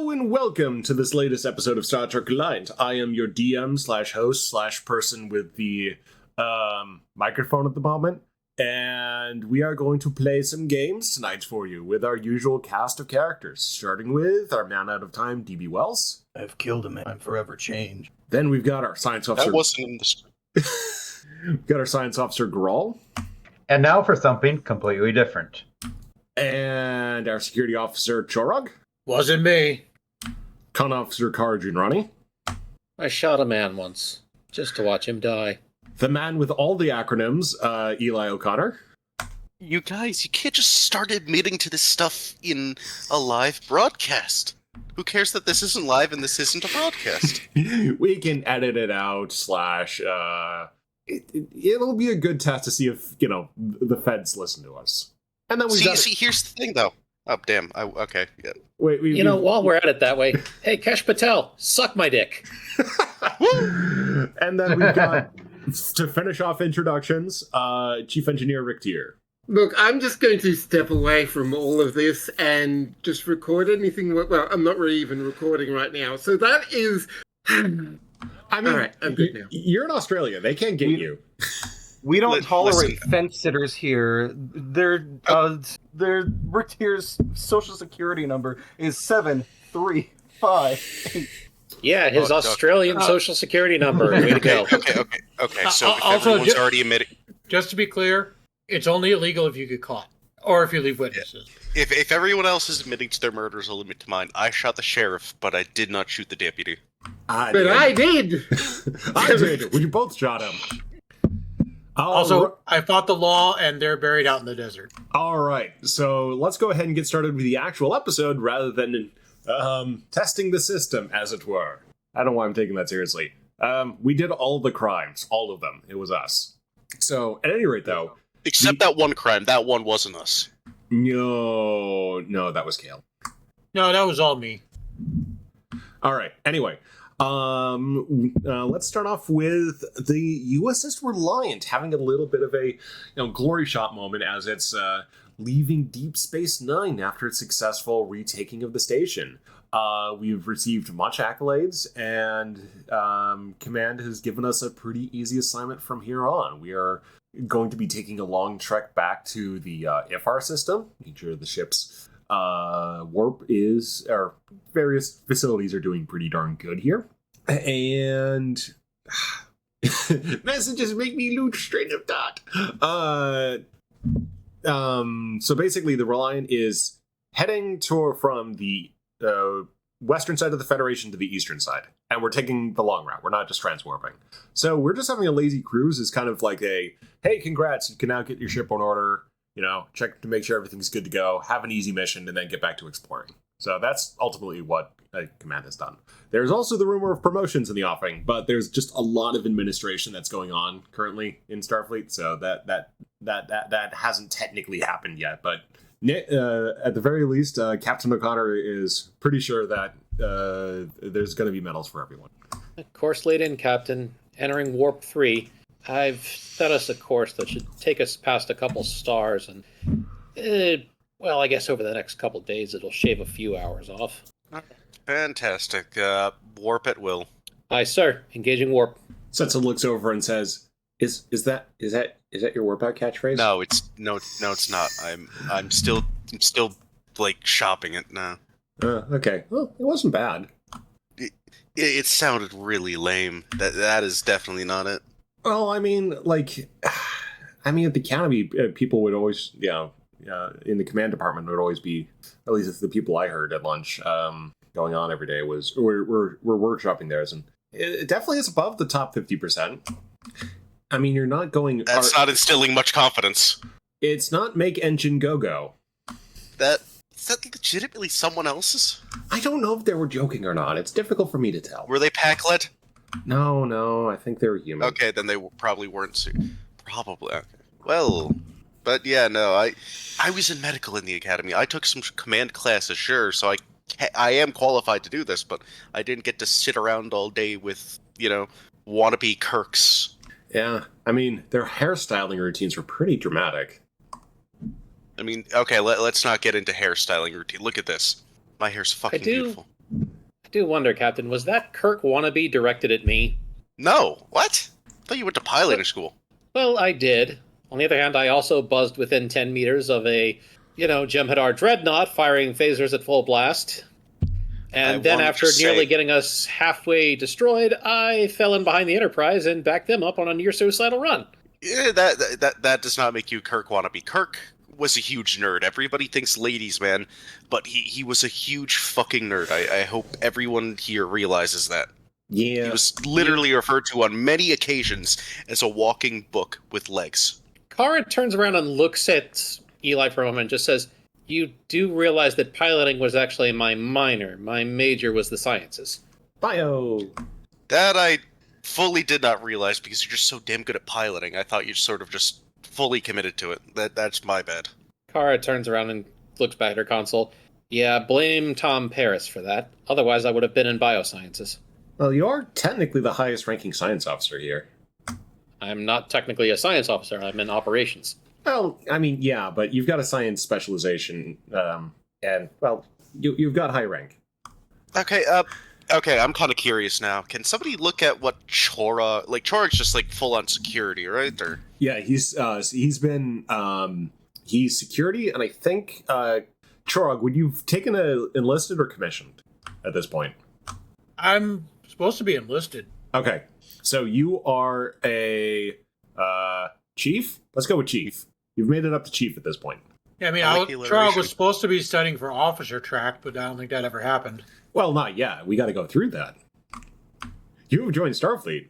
Hello and welcome to this latest episode of Star Trek Reliant. I am your DM slash host slash person with the microphone at the moment, and we are going to play some games tonight for you with our usual cast of characters, starting with our man out of time, DB Wells. I've killed a man. I'm forever changed. Then we've got our science officer. That wasn't in the script. We've got our science officer, Grawl. And now for something completely different. And our security officer, Chorog. Wasn't me. Con officer, Kara Junrani. I shot a man once, just to watch him die. The man with all the acronyms, Eli O'Connor. You guys, you can't just start admitting to this stuff in a live broadcast. Who cares that this isn't live and this isn't a broadcast? We can edit it out, it'll be a good test to see if, the feds listen to us. And then see, here's the thing, though. Oh, damn. Okay, yeah. Wait, while we're at it that way, hey, Kesh Patel, suck my dick. And then we've got, to finish off introductions, Chief Engineer Rick Tier. Look, I'm just going to step away from all of this and just record anything. Well, I'm not really even recording right now. So that is... I mean, all right, I'm good now. You're in Australia. They can't get you. We don't tolerate fence sitters here. Their Rick Tier's social security number is 7358. Yeah, his Australian social security number. Way to go. Okay. So if everyone's already admitted... Just to be clear, it's only illegal if you get caught, or if you leave witnesses. If everyone else is admitting to their murders, I'll admit to mine. I shot the sheriff, but I I did shoot the deputy. I did. I did. We both shot him. Also, I fought the law, and they're buried out in the desert. All right, so let's go ahead and get started with the actual episode rather than testing the system, as it were. I don't know why I'm taking that seriously. We did all the crimes, all of them. It was us. So, at any rate, though... Except that one crime. That one wasn't us. No, that was Kale. No, that was all me. All right, anyway... let's start off with the USS Reliant having a little bit of a glory shot moment as it's leaving Deep Space Nine after its successful retaking of the station. We've received much accolades, and Command has given us a pretty easy assignment from here on. We are going to be taking a long trek back to the IFAR system. Each of the ship's warp or various facilities are doing pretty darn good here. And messages make me lose train of thought. So basically the Reliant is heading from the western side of the Federation to the eastern side. And we're taking the long route. We're not just transwarping. So we're just having a lazy cruise is kind of like hey, congrats, you can now get your ship on order. Check to make sure everything's good to go, have an easy mission, and then get back to exploring. So that's ultimately what Command has done. There's also the rumor of promotions in the offing, but there's just a lot of administration that's going on currently in Starfleet, so that hasn't technically happened yet. But at the very least, Captain O'Connor is pretty sure that there's going to be medals for everyone. Course laid in, Captain. Entering Warp 3. I've set us a course that should take us past a couple stars, and, I guess over the next couple days it'll shave a few hours off. Fantastic. Warp at will. Aye, sir. Engaging warp. Setsa looks over and says, "Is that your warp out catchphrase?" No, it's not. I'm still like shopping it now. Okay. Well, it wasn't bad. It sounded really lame. That is definitely not it. Well, I mean, at the Academy, people would always, in the command department would always be, at least the people I heard at lunch, going on every day was, we're workshopping theirs, and it definitely is above the top 50%. I mean, you're not going... That's not instilling much confidence. It's not make engine go-go. Is that legitimately someone else's? I don't know if they were joking or not. It's difficult for me to tell. Were they pack-led? No, I think they were human. Okay, then they probably weren't. Probably. Okay. Well, but yeah, no, I was in medical in the academy. I took some command classes, sure, so I am qualified to do this, but I didn't get to sit around all day with, wannabe Kirks. Yeah, I mean, their hairstyling routines were pretty dramatic. I mean, okay, let's not get into hairstyling routine. Look at this. My hair's fucking beautiful. do wonder, Captain, was that Kirk wannabe directed at me? No, what? I thought you went to piloting school. Well, I did. On the other hand, I also buzzed within 10 meters of a, Jem'Hadar dreadnought firing phasers at full blast. And then after nearly getting us halfway destroyed, I fell in behind the Enterprise and backed them up on a near suicidal run. Yeah, that does not make you Kirk wannabe. Kirk was a huge nerd. Everybody thinks ladies, man, but he was a huge fucking nerd. I hope everyone here realizes that. Yeah. He was literally referred to on many occasions as a walking book with legs. Kara turns around and looks at Eli for a moment and just says, "You do realize that piloting was actually my minor. My major was the sciences." Bio. That I fully did not realize because you're just so damn good at piloting. I thought you sort of just fully committed to it. That's my bad. Kara turns around and looks back at her console. "Yeah, blame Tom Paris for that. Otherwise, I would have been in biosciences." Well, you are technically the highest ranking science officer here. I'm not technically a science officer. I'm in operations. Well, I mean, yeah, but you've got a science specialization, and, well, you've got high rank. Okay, I'm kind of curious now. Can somebody look at what Chora... Like, Chora's just, like, full-on security, right? Or... Yeah, he's security, and I think, Chorog, would you have taken a enlisted or commissioned at this point? I'm supposed to be enlisted. Okay, so you are a, chief? Let's go with chief. You've made it up to chief at this point. Yeah, I mean, Charles was supposed to be studying for officer track, but I don't think that ever happened. Well, not yet. We got to go through that. You have joined Starfleet,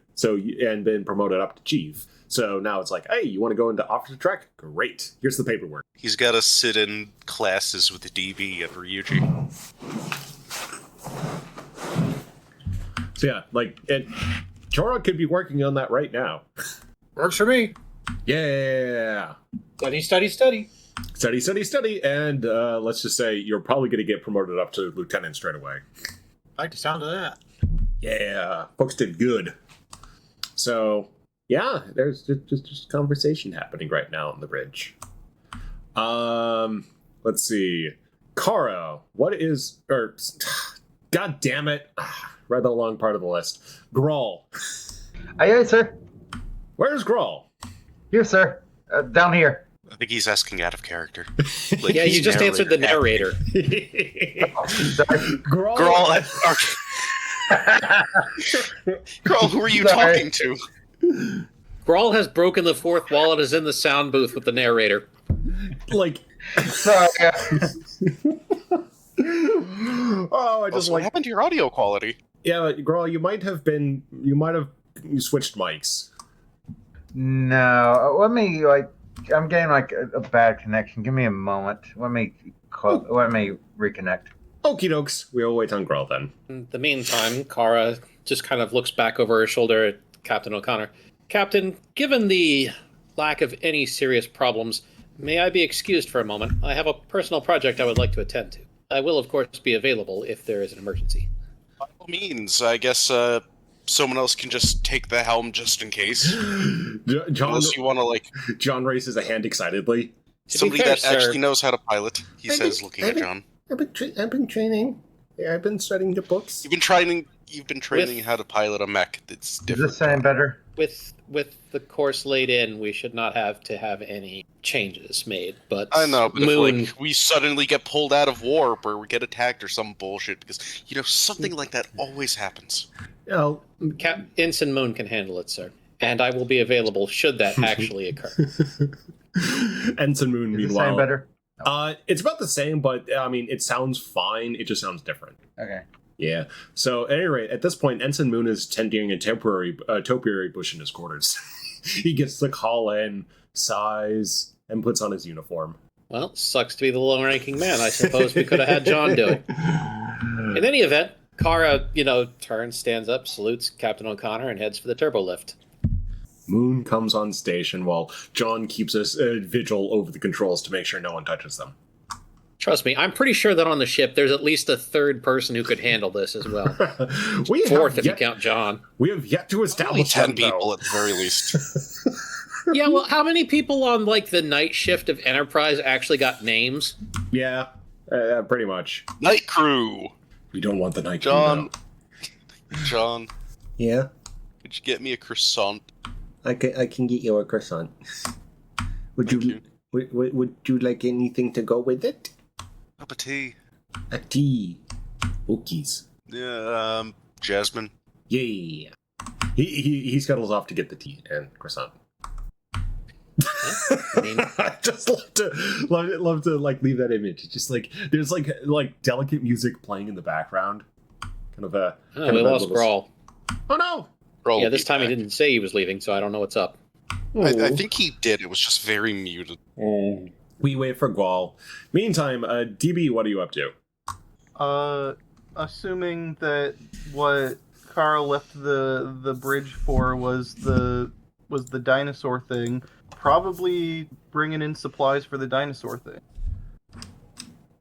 and been promoted up to chief. So now it's like, hey, you want to go into officer track? Great. Here's the paperwork. He's got to sit in classes with the DB and Ryuji. So yeah, Chora could be working on that right now. Works for me. Yeah. Study, study, study. Study, study, study, and let's just say you're probably going to get promoted up to lieutenant straight away. I like the sound of that. Yeah, folks did good. So, yeah, there's just conversation happening right now on the bridge. Let's see. Kara, God damn it. Read the long part of the list. Grawl. Aye, aye, sir. Where's Grawl? Here, sir. Down here. I think he's asking out of character. Yeah, you just answered the narrator. Grawl. Grawl, who are you talking to? Grawl has broken the fourth wall and is in the sound booth with the narrator. Sorry. Oh, I just what happened to your audio quality? Yeah, Grawl, you might have switched mics. No, let me I'm getting a bad connection. Give me a moment. Let me reconnect. Okie dokes. We'll wait on Grawl then. In the meantime, Kara just kind of looks back over her shoulder at Captain O'Connor. "Captain, given the lack of any serious problems, may I be excused for a moment? I have a personal project I would like to attend to. I will, of course, be available if there is an emergency." By all means, I guess someone else can just take the helm just in case. Unless you want to, John raises a hand excitedly. Somebody that actually knows how to pilot, he says, looking at John. I've been training. Yeah, I've been studying the books. You've been training how to pilot a mech. It's different. Is this sound better? With the course laid in, we should not have to have any changes made. But I know, but Moon, if we suddenly get pulled out of warp or we get attacked or some bullshit, because something like that always happens. Ensign Moon can handle it, sir, and I will be available should that actually occur. Ensign Moon, Is meanwhile, it sound better? It's about the same, but I mean, it sounds fine. It just sounds different. Okay. Yeah. So, at any rate, at this point, Ensign Moon is tending a topiary bush in his quarters. He gets to call in, sighs, and puts on his uniform. Well, sucks to be the low-ranking man. I suppose we could have had John do it. In any event, Kara, turns, stands up, salutes Captain O'Connor, and heads for the turbo lift. Moon comes on station while John keeps a vigil over the controls to make sure no one touches them. Trust me, I'm pretty sure that on the ship there's at least a third person who could handle this as well. Fourth, if you count John. We have yet to establish 10 people at the very least. Yeah, well, how many people on the night shift of Enterprise actually got names? Yeah, pretty much. Night crew. We don't want the night John. King, John, Yeah, could you get me a croissant? I can get you a croissant. Would Thank you would you like anything to go with it? Cup of tea. A tea. Cookies. Yeah, jasmine. Yeah. He scuttles off to get the tea and croissant. I mean, I just love to like leave that image. It's just like there's like delicate music playing in the background. Kind of a. oh, kind we of a lost little- Grawl. Oh no! Roll Yeah, will this be time he back. didn't say he was leaving, so I don't know what's up. I think he did. It was just very muted. We wait for Gual. Meantime, DB, what are you up to? Assuming that what Carl left the bridge for was the dinosaur thing, probably bringing in supplies for the dinosaur thing.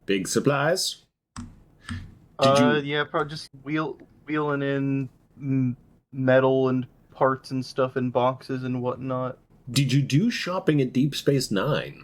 Big supplies. Did you? Yeah, probably just wheeling in metal and parts and stuff in boxes and whatnot. Did you do shopping at Deep Space Nine?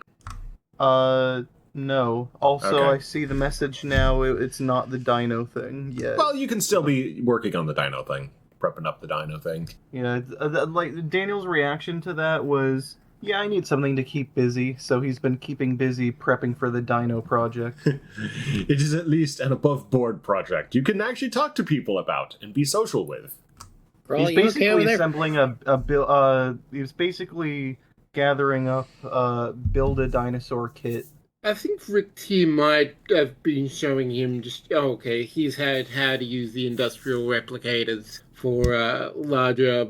No. Also, Okay. I see the message now. It's not the dino thing yet. Well, you can still be working on the dino thing, prepping up the dino thing. Yeah, like Daniel's reaction to that was, yeah, I need something to keep busy. So he's been keeping busy prepping for the dino project. It is at least an above-board project you can actually talk to people about and be social with. Grawl, He's you okay basically over there? assembling a build. He was basically gathering up build a dinosaur kit. I think Rick T might have been showing him just, okay, he's had how to use the industrial replicators for larger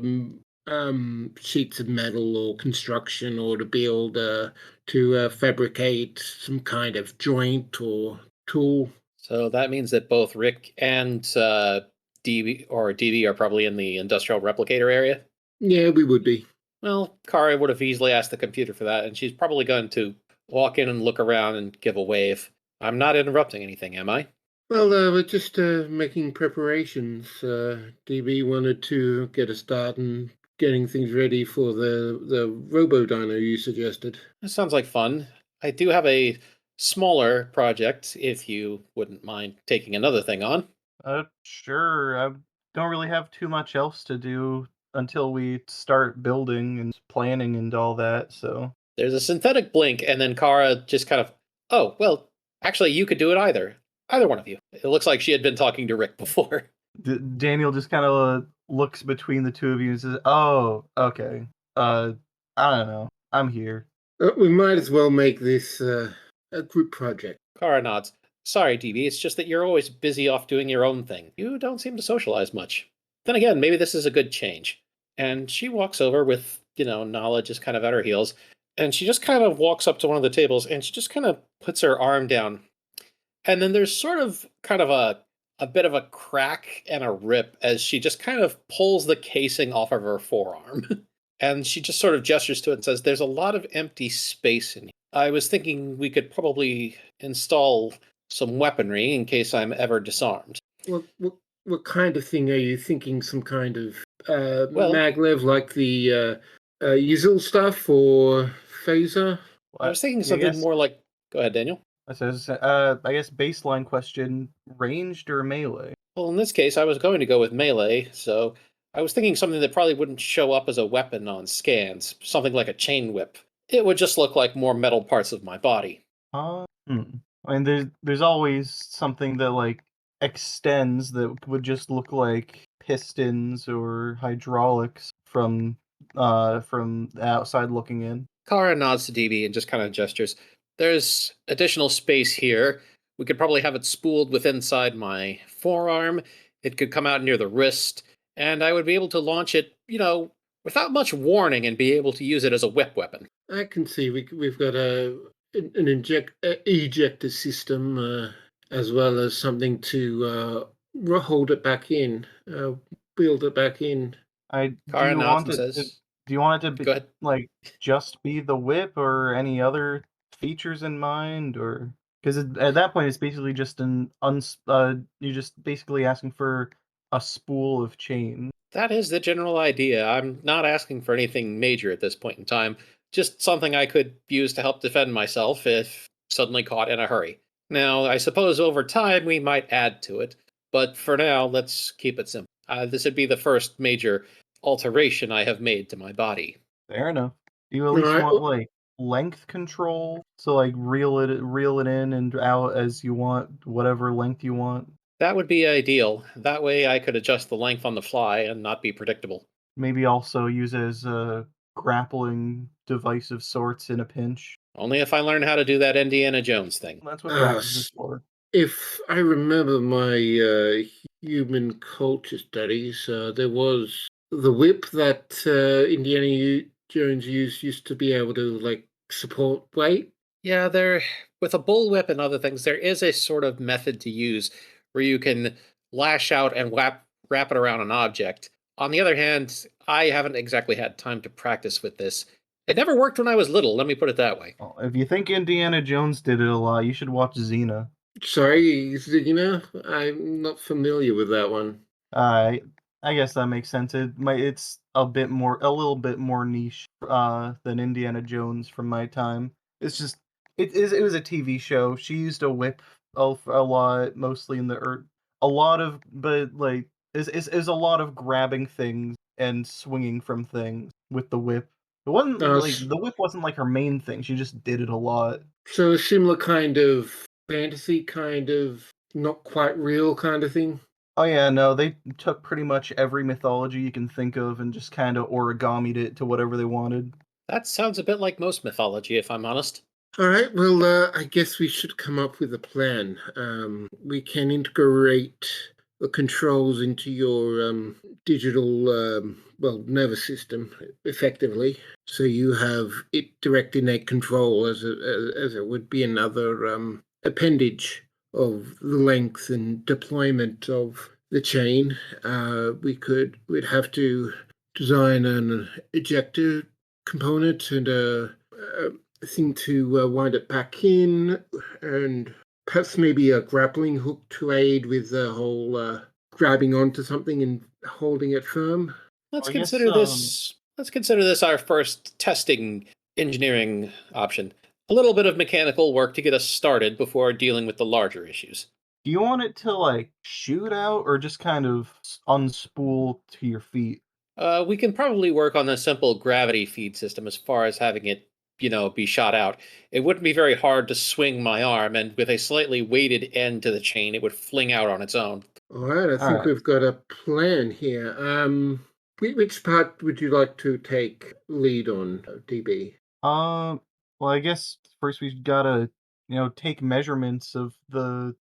sheets of metal or construction, or to build, to fabricate some kind of joint or tool. So that means that both Rick and DB are probably in the industrial replicator area. Yeah, we would be. Well, Kara would have easily asked the computer for that, and she's probably going to walk in and look around and give a wave. I'm not interrupting anything, am I? Well, we're just making preparations. DB wanted to get a start in getting things ready for the robo-dino you suggested. That sounds like fun. I do have a smaller project, if you wouldn't mind taking another thing on. Sure. I don't really have too much else to do until we start building and planning and all that. So There's a synthetic blink, and then Kara just kind of, oh, well, actually, you could do it either. Either one of you. It looks like she had been talking to Rick before. Daniel just kind of looks between the two of you and says, "Oh, okay. I don't know. I'm here." We might as well make this a group project. Kara nods. Sorry, DB, it's just that you're always busy off doing your own thing. You don't seem to socialize much. Then again, maybe this is a good change. And she walks over with, knowledge is kind of at her heels. And she just kind of walks up to one of the tables and she just kind of puts her arm down. And then there's sort of kind of a bit of a crack and a rip as she just kind of pulls the casing off of her forearm. And she just sort of gestures to it and says, there's a lot of empty space in here. I was thinking we could probably install some weaponry in case I'm ever disarmed. What kind of thing are you thinking? Some kind of Well- maglev like the Yzil stuff, or phaser? I was thinking something more like... Go ahead, Daniel. I guess baseline question: ranged or melee? Well, in this case, I was going to go with melee, so I was thinking something that probably wouldn't show up as a weapon on scans, something like a chain whip. It would just look like more metal parts of my body. I mean, there's always something that like extends that would just look like pistons or hydraulics from the outside looking in. Kara nods to DB and just kind of gestures. There's additional space here. We could probably have it spooled with inside my forearm. It could come out near the wrist, and I would be able to launch it, without much warning and be able to use it as a whip weapon. I can see we've got an ejector system, as well as something to hold it back in, build it back in. Kara nods and says, do you want it to be, go ahead. like just be the whip, or any other features in mind, or because at that point it's basically just you're just basically asking for a spool of chain. That is the general idea. I'm not asking for anything major at this point in time. Just something I could use to help defend myself if suddenly caught in a hurry. Now, I suppose over time we might add to it. But for now, let's keep it simple. This would be the first major alteration I have made to my body. Fair enough. Do you at least Alright. want like length control? So like reel it in and out as you want, whatever length you want. That would be ideal. That way I could adjust the length on the fly and not be predictable. Maybe also use it as a grappling device of sorts in a pinch. Only if I learn how to do that Indiana Jones thing. That's what practice is for. If I remember my human culture studies, there was the whip that Indiana Jones used to be able to like support weight. Yeah, with a bullwhip and other things, there is a sort of method to use where you can lash out and wrap it around an object. On the other hand, I haven't exactly had time to practice with this. It never worked when I was little, let me put it that way. Well, if you think Indiana Jones did it a lot, you should watch Xena. Sorry, Zena, I'm not familiar with that one. I guess that makes sense. It's a little bit more niche than Indiana Jones from my time. It's just it was a TV show. She used a whip a lot, mostly in a lot of, but like is a lot of grabbing things and swinging from things with the whip. It wasn't like the whip wasn't like her main thing. She just did it a lot. So a similar kind of fantasy, kind of not quite real kind of thing. Oh yeah, no, they took pretty much every mythology you can think of and just kind of origamied it to whatever they wanted. That sounds a bit like most mythology, if I'm honest. All right, well, I guess we should come up with a plan. We can integrate the controls into your digital, nervous system effectively. So you have it direct innate control as it would be another appendage of the length and deployment of the chain. We'd have to design an ejector component and a thing to wind it back in, and perhaps maybe a grappling hook to aid with the whole grabbing onto something and holding it firm. Let's I guess, consider this. Let's consider this our first testing engineering option. A little bit of mechanical work to get us started before dealing with the larger issues. Do you want it to like shoot out or just kind of unspool to your feet? We can probably work on the simple gravity feed system as far as having it, be shot out. It wouldn't be very hard to swing my arm, and with a slightly weighted end to the chain, it would fling out on its own. All right, I think we've got a plan here. Which part would you like to take lead on, DB? Well, I guess first we've gotta, take measurements of the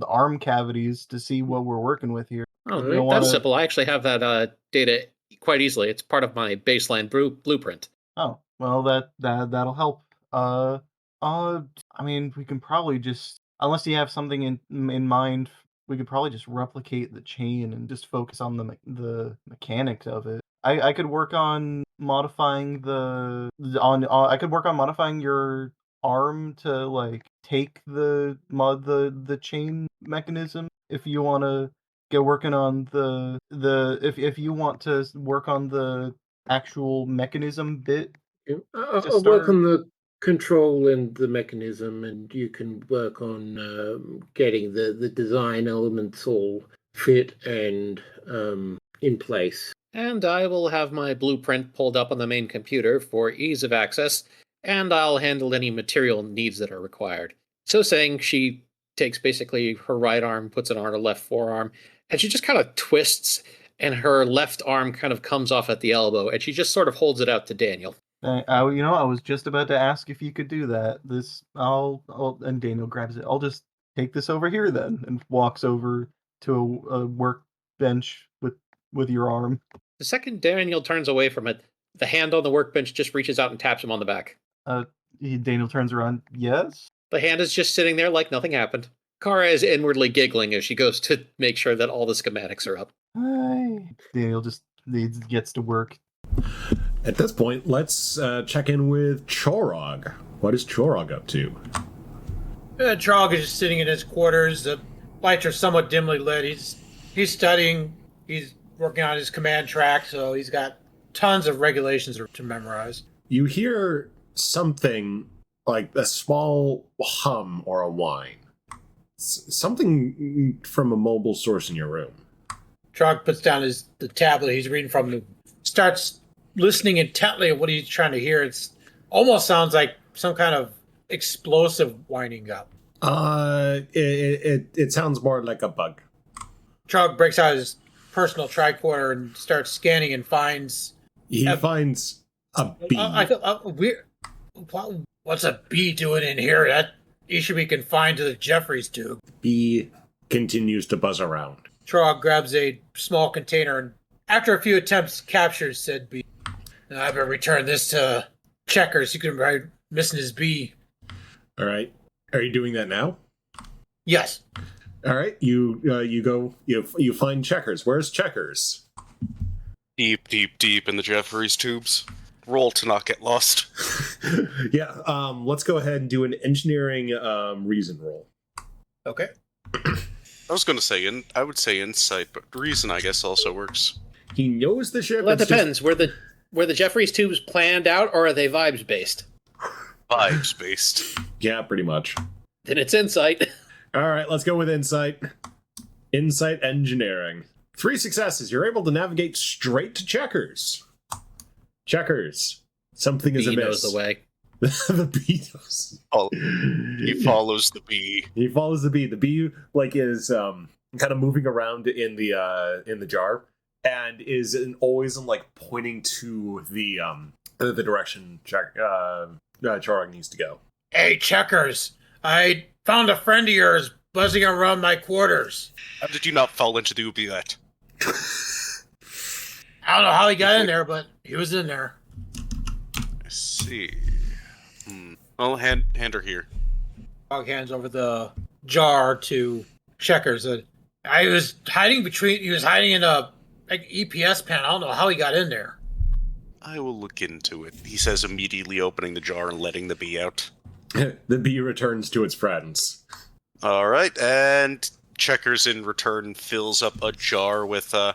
arm cavities to see what we're working with here. Oh, We don't that's wanna- simple. I actually have that data quite easily. It's part of my baseline blueprint. Oh, well, that'll help. I mean, we can probably just, unless you have something in mind, we could probably just replicate the chain and just focus on the mechanics of it. I could work on modifying I could work on modifying your arm to like take the chain mechanism if you want to get working on if you want to work on the actual mechanism bit. I'll work on the control and the mechanism, and you can work on getting the design elements all fit and in place. And I will have my blueprint pulled up on the main computer for ease of access, and I'll handle any material needs that are required. So saying, she takes basically her right arm, puts it on her left forearm, and she just kind of twists, and her left arm kind of comes off at the elbow, and she just sort of holds it out to Daniel. I was just about to ask if you could do that. And Daniel grabs it. I'll just take this over here then, and walks over to a workbench with your arm. The second Daniel turns away from it, the hand on the workbench just reaches out and taps him on the back. Daniel turns around. Yes? The hand is just sitting there like nothing happened. Kara is inwardly giggling as she goes to make sure that all the schematics are up. Hi. Daniel just gets to work. At this point, let's check in with Chorog. What is Chorog up to? Trog is just sitting in his quarters. The lights are somewhat dimly lit. He's studying. He's working on his command track, so he's got tons of regulations to memorize. You hear something like a small hum or a whine. Something from a mobile source in your room. Trog puts down the tablet he's reading from and starts listening intently at what he's trying to hear. It's almost sounds like some kind of explosive winding up. It sounds more like a bug. Trog breaks out his personal tricorder and starts scanning and finds... He finds a bee. Weird. What's a bee doing in here? That he should be confined to the Jeffries tube. Bee continues to buzz around. Trog grabs a small container and, after a few attempts, captures said bee. I better return this to Checkers. You can be missing his bee. All right. Are you doing that now? Yes. All right. You find Checkers. Where's Checkers? Deep in the Jeffries tubes. Roll to not get lost. Yeah. Let's go ahead and do an engineering reason roll. Okay. I was going to say, I would say insight, but reason, I guess, also works. He knows the ship. Well, that depends. Were the Jeffries tubes planned out, or are they vibes based? Vibes based. Yeah, pretty much. Then it's insight. All right, let's go with insight. Insight engineering. 3 successes. You're able to navigate straight to Checkers. Checkers. Something is He amiss. knows the way. The bee does. He follows the bee. He follows the bee. The bee is kind of moving around in the jar and is always pointing to the direction Charog needs to go. Hey, Checkers. I found a friend of yours buzzing around my quarters. How did you not fall into the oubliette? I don't know how he got in there, but he was in there. I see. Well, hand her here. Trog hands over the jar to Checkers. He was hiding in a EPS pan. I don't know how he got in there. I will look into it, he says, immediately opening the jar and letting the bee out. The bee returns to its friends. All right, and Checkers in return fills up a jar with a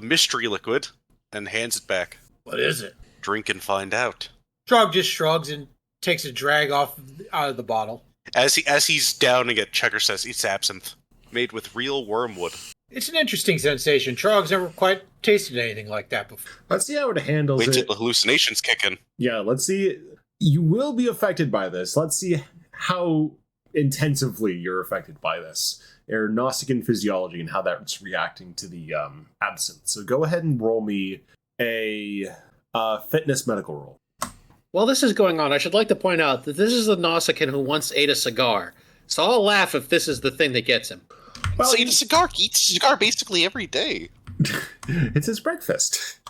mystery liquid and hands it back. What is it? Drink and find out. Trog just shrugs and takes a drag out of the bottle. As he's downing it, Checkers says it's absinthe, made with real wormwood. It's an interesting sensation. Trog's never quite tasted anything like that before. Let's see how it handles Wait till it. the hallucinations kick in. Yeah, let's see. You will be affected by this. Let's see how intensively you're affected by this. Your Gnostican physiology and how that's reacting to the absinthe. So go ahead and roll me a fitness medical roll. While this is going on, I should like to point out that this is the Nausicaan who once ate a cigar. So I'll laugh if this is the thing that gets him. Well, so he eats a cigar basically every day. It's his breakfast.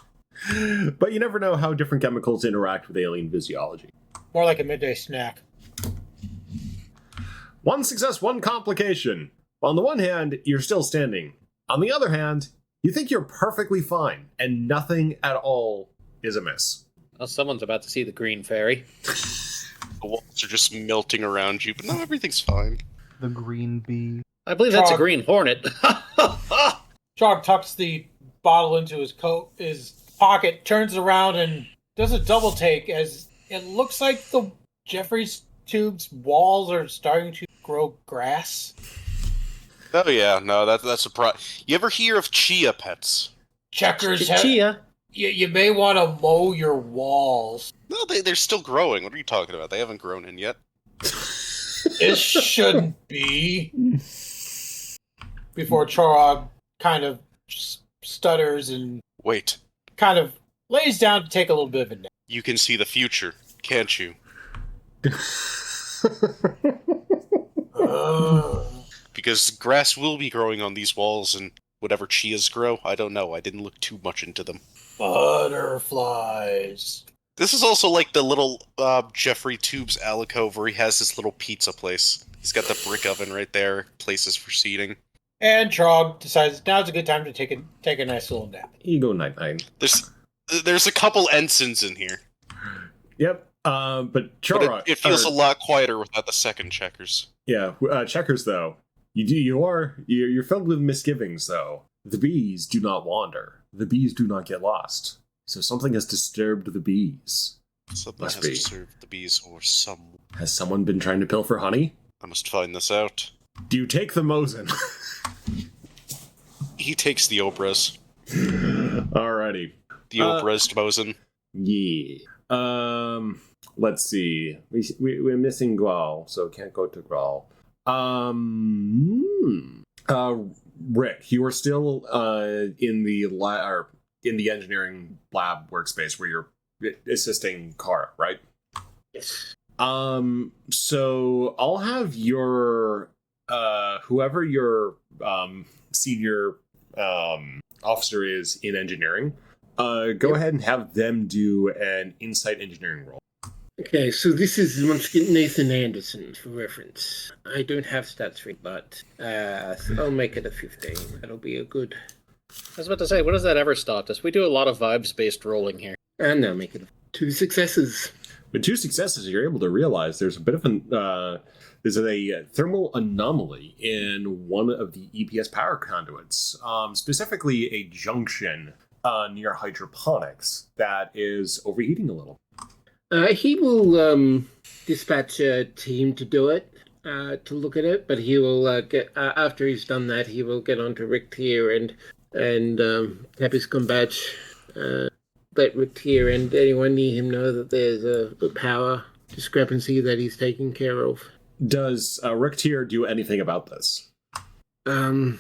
But you never know how different chemicals interact with alien physiology. More like a midday snack. 1 success, 1 complication. On the one hand, you're still standing. On the other hand, you think you're perfectly fine, and nothing at all is amiss. Well, someone's about to see the green fairy. The walls are just melting around you, but no, everything's fine. The green bee. I believe that's a Trog. green hornet. Trog tucks the bottle into his pocket, turns around, and does a double take as it looks like the Jeffries tube's walls are starting to grow grass. Oh yeah, no, that's a You ever hear of chia pets? Checkers, Chia. you may want to mow your walls. No, they're still growing. What are you talking about? They haven't grown in yet. It shouldn't be. Before Chorog kind of stutters and Wait, kind of lays down to take a little bit of a nap. you can see the future, can't you? Because grass will be growing on these walls, and whatever chias grow, I don't know. I didn't look too much into them. Butterflies. This is also like the little Jeffrey Tubes alcove where he has this little pizza place. He's got the brick oven right there, places for seating. And Trog decides now's a good time to take a nice little nap. You go night-night. There's a couple ensigns in here. Yep. But Chorog... But it feels a lot quieter without the second Checkers. Yeah, Checkers, though. You're filled with misgivings, though. The bees do not wander. The bees do not get lost. So something has disturbed the bees. Something Must has be. disturbed the bees or some. Has someone been trying to pilfer honey? I must find this out. Do you take the Mosin? He takes the Obras. Alrighty. The Obras to Mosin. Yeah. Let's see. We're missing Grawl, so can't go to Grawl. Rick, you are still in the engineering lab workspace where you're assisting Kara, right? Yes. So I'll have your whoever your senior officer is in engineering, go ahead and have them do an insight engineering roll. Okay, so this is once again Nathan Anderson for reference. I don't have stats for it, but so I'll make it a 15. That'll be a good. I was about to say, when does that ever stop us? We do a lot of vibes-based rolling here. And I'll make it 2 successes. With 2 successes, you're able to realize there's a bit of there's a thermal anomaly in one of the EPS power conduits, specifically a junction near hydroponics that is overheating a little. He will dispatch a team to do it, to look at it, but he will get after he's done that, he will get onto Rick here and have his combat. Let Rick here and anyone near him know that there's a power discrepancy that he's taking care of. Does Rick Tier do anything about this? Can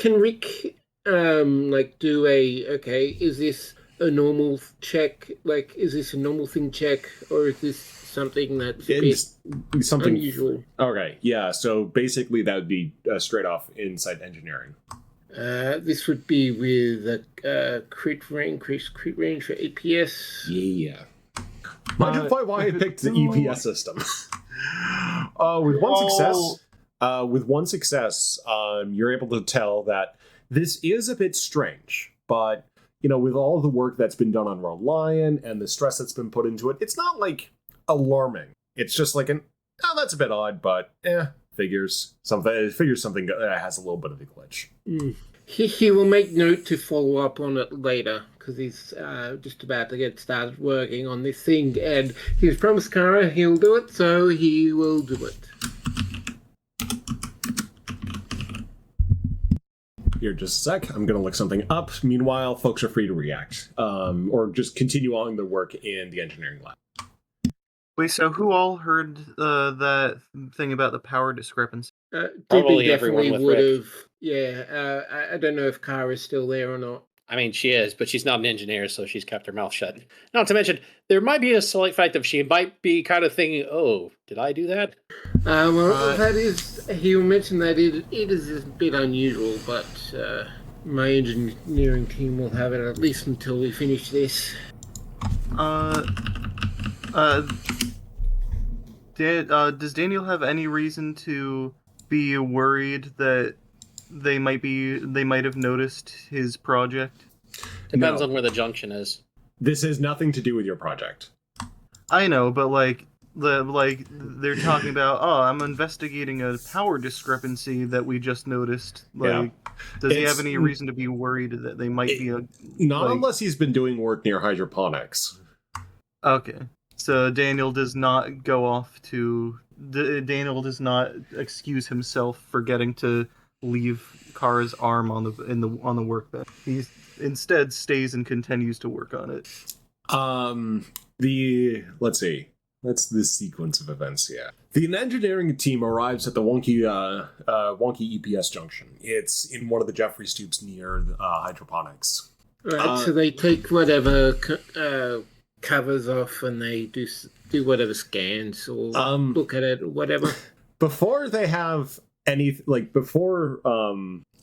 Rick do is this a normal check? Like, is this a normal thing check, or is this something that's something unusual? Okay, yeah. So basically, that would be straight off inside engineering. This would be with a crit range for APS. Yeah. Identify why I picked the EPS system. With one success, you're able to tell that this is a bit strange, but with all the work that's been done on Reliant and the stress that's been put into it, it's not like alarming. It's just like that's a bit odd, but figures something that has a little bit of a glitch. He will make note to follow up on it later, because he's just about to get started working on this thing, and he's promised Kara he'll do it, so he will do it. Here, just a sec. I'm going to look something up. Meanwhile, folks are free to react, or just continue on the work in the engineering lab. Wait, so who all heard that thing about the power discrepancy? Probably DP everyone definitely with would Rick. have. Yeah, I don't know if Kara's still there or not. I mean, she is, but she's not an engineer, so she's kept her mouth shut. Not to mention, there might be a slight fact of she might be kind of thinking, oh, did I do that? That is, he'll mention that it is a bit unusual, but my engineering team will have it at least until we finish this. Does Daniel have any reason to be worried that they might have noticed his project? Depends on where the junction is. This has nothing to do with your project. I know, but they're talking about, I'm investigating a power discrepancy that we just noticed. Does he have any reason to be worried that they might be unless he's been doing work near hydroponics. Okay. So Daniel does not go off to Daniel does not excuse himself for getting to leave Kara's arm on the workbench. He instead stays and continues to work on it. Let's see. That's the sequence of events here. The engineering team arrives at the wonky EPS junction. It's in one of the Jeffries tubes near hydroponics. Right, so they take whatever covers off and they do whatever scans or look at it or whatever. Before they have any before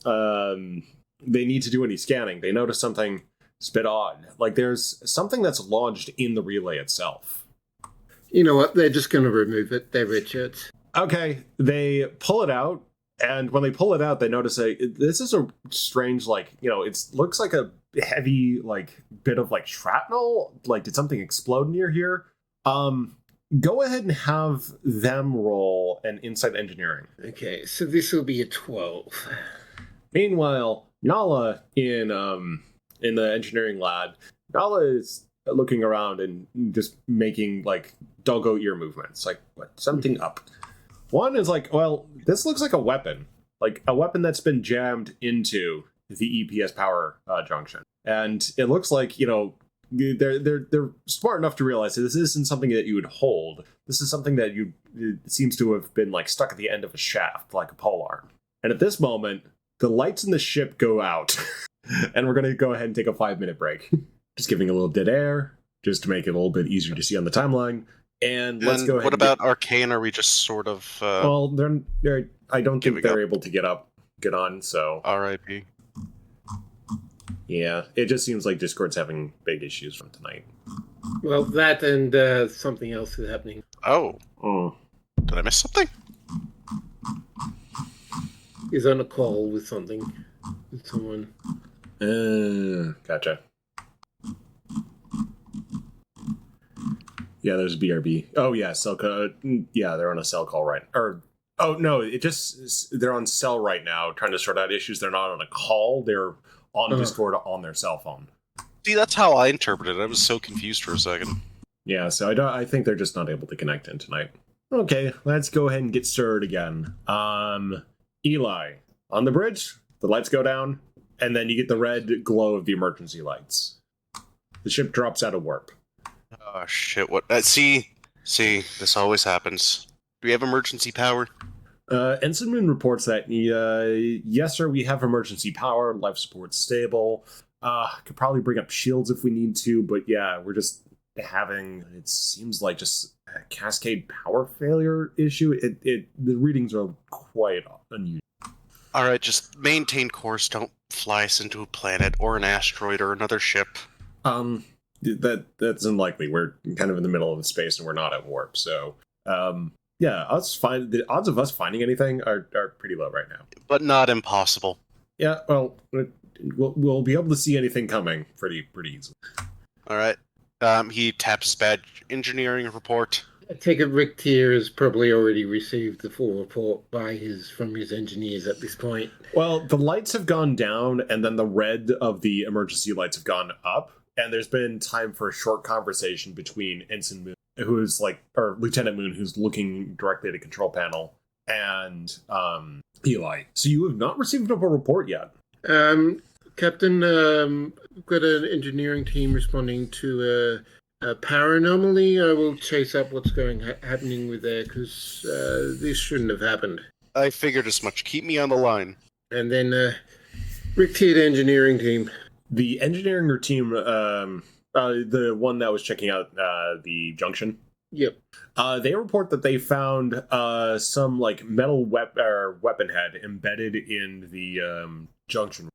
they need to do any scanning, they notice something a bit odd. There's something that's lodged in the relay itself. You know what? They're just going to remove it. They're Richards. Okay, they pull it out, and when they pull it out, they notice this is a strange, it looks like a heavy, bit of shrapnel. Did something explode near here? Go ahead and have them roll an insight engineering. Okay, so this will be a 12. Meanwhile, Nala in the engineering lab, Nala is looking around and just making doggo ear movements, something up. One is like, well, this looks like a weapon. Like a weapon that's been jammed into the EPS power junction. And it looks like, they're smart enough to realize that this isn't something that you would hold. This is something that it seems to have been like stuck at the end of a shaft, like a pole arm. And at this moment, the lights in the ship go out. And we're going to go ahead and take a 5-minute break. Just giving a little dead air, just to make it a little bit easier to see on the timeline. And let's go ahead. What about Arcane? Are we just sort of... well, they're I don't think they're able to get on, so... R.I.P. Yeah, it just seems like Discord's having big issues from tonight. Well, that and something else is happening. Oh. Did I miss something? He's on a call with something. With someone. Gotcha. Yeah, there's BRB. Oh, yeah, cell call. Yeah, they're on a cell call right. Oh, no, they're on cell right now trying to sort out issues. They're not on a call. They're on Discord on their cell phone. See, that's how I interpreted it. I was so confused for a second. Yeah, so I think they're just not able to connect in tonight. Okay, let's go ahead and get started again. Eli, on the bridge, the lights go down, and then you get the red glow of the emergency lights. The ship drops out of warp. Oh, shit. What? See, this always happens. Do we have emergency power? Ensign Moon reports that, yes, sir, we have emergency power, life support stable. Could probably bring up shields if we need to, but yeah, we're just having, it seems like just a cascade power failure issue. The readings are quite unusual. Alright, just maintain course. Don't fly us into a planet or an asteroid or another ship. That's unlikely. We're kind of in the middle of space and we're not at warp, so yeah, the odds of us finding anything are pretty low right now. But not impossible. Yeah, well, we'll be able to see anything coming pretty easily. Alright. He taps his badge engineering report. I take it Rick Tier has probably already received the full report from his engineers at this point. Well, the lights have gone down, and then the red of the emergency lights have gone up, and there's been time for a short conversation between Ensign Moon, or Lieutenant Moon, who's looking directly at a control panel, and Eli. So you have not received a report yet. Captain, we've got an engineering team responding to a power anomaly. I will chase up what's happening with there, because this shouldn't have happened. I figured as much. Keep me on the line. And then, Rick Tier to engineering team. The engineering team, the one that was checking out the junction. Yep. They report that they found some metal weapon head embedded in the junction.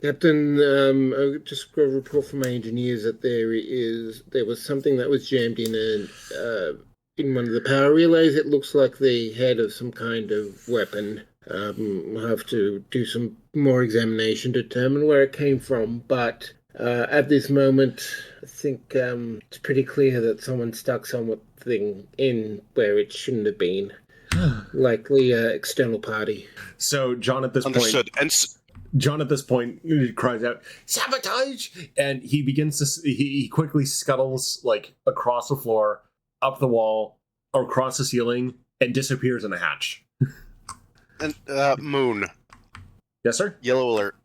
Captain, I just got a report from my engineers that there was something that was jammed in one of the power relays. It looks like the head of some kind of weapon. We'll have to do some more examination to determine where it came from, but at this moment, I think it's pretty clear that someone stuck something in where it shouldn't have been. Likely external party. So John at this Understood. point... John at this point cries out, "Sabotage!" And he quickly scuttles across the floor, up the wall, or across the ceiling, and disappears in a hatch. And Moon. Yes, sir? Yellow alert.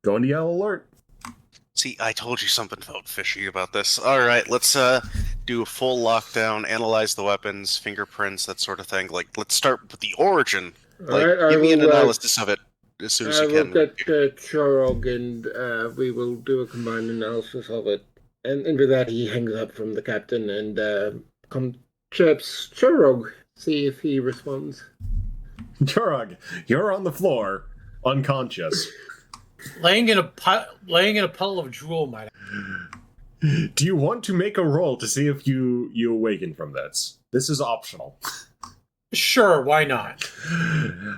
Going to yellow alert. See, I told you something felt fishy about this. Alright, let's do a full lockdown, analyze the weapons, fingerprints, that sort of thing. Let's start with the origin. Give me an analysis of it. As soon as you can. We'll get Chorog and we will do a combined analysis of it. And with that, he hangs up from the captain and chirps Chorog, see if he responds. Chorog, you're on the floor, unconscious. Laying in a puddle of drool, might I? Do you want to make a roll to see if you awaken from this? This is optional. Sure, why not?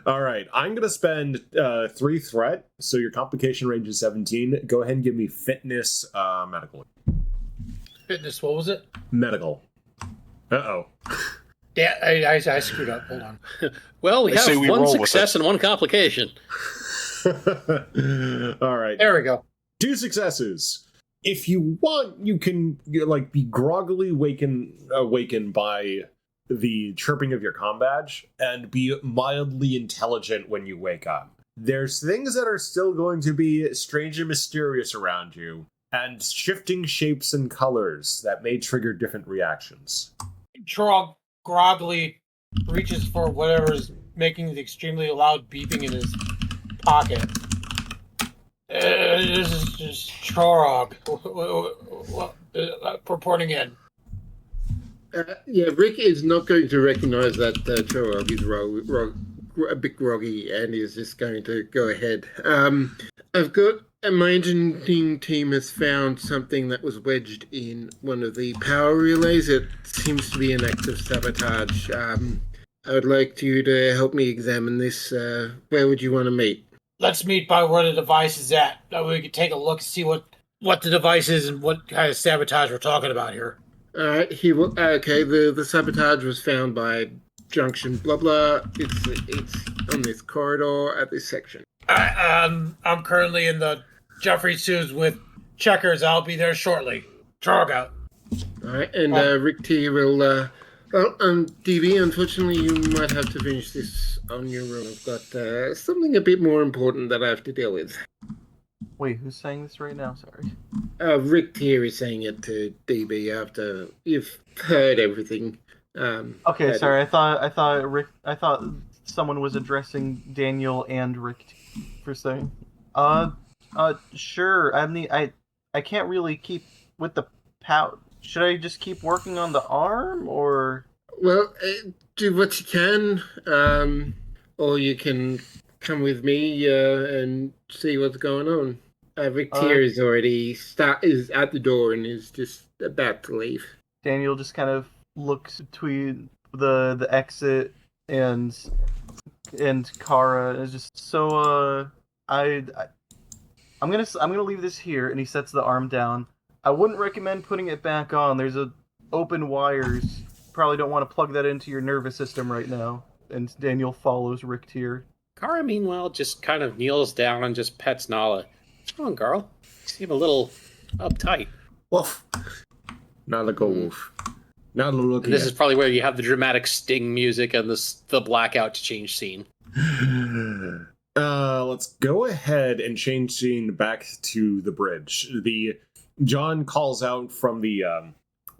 All right, I'm going to spend 3 threat, so your complication range is 17. Go ahead and give me fitness medical. Fitness, what was it? Medical. Uh-oh. Yeah, I screwed up. Hold on. Well, we I say have we one roll with success it. and one complication. All right. There we go. 2 successes. If you want, you can be groggily awakened by the chirping of your comm badge and be mildly intelligent when you wake up. There's things that are still going to be strange and mysterious around you, and shifting shapes and colors that may trigger different reactions. Trog groggily reaches for whatever's making the extremely loud beeping in his pocket. This is just Chorog. Reporting in. Yeah, Rick is not going to recognize that Chorog is a bit groggy and is just going to go ahead. I've got my engineering team has found something that was wedged in one of the power relays. It seems to be an act of sabotage. I would like you to help me examine this. Where would you want to meet? Let's meet by where the device is at. That way we can take a look and see what the device is and what kind of sabotage we're talking about here. All right. Okay. The sabotage was found by junction blah blah. It's on this corridor at this section. I'm currently in the Jeffrey Sue's with checkers. I'll be there shortly. Trog out. All right. And Rick T will. DB, unfortunately, you might have to finish this on your own. I've got something a bit more important that I have to deal with. Wait, who's saying this right now? Sorry. Rick here is saying it to DB after you've heard everything. Okay, sorry. I thought someone was addressing Daniel and Rick for saying. Sure. I can't really keep with the power. Should I just keep working on the arm, or? Well, do what you can, or you can come with me and see what's going on. Rick here is already is at the door and is just about to leave. Daniel just kind of looks between the exit and Kara is just so. I'm gonna leave this here, and he sets the arm down. I wouldn't recommend putting it back on. There's open wires. Probably don't want to plug that into your nervous system right now. And Daniel follows Rick Tier. Kara, meanwhile, just kind of kneels down and just pets Nala. What's wrong, girl? You seem a little uptight. Woof. Not like a wolf. Not a look. And this is probably where you have the dramatic sting music and the blackout to change scene. Let's go ahead and change scene back to the bridge. John calls out from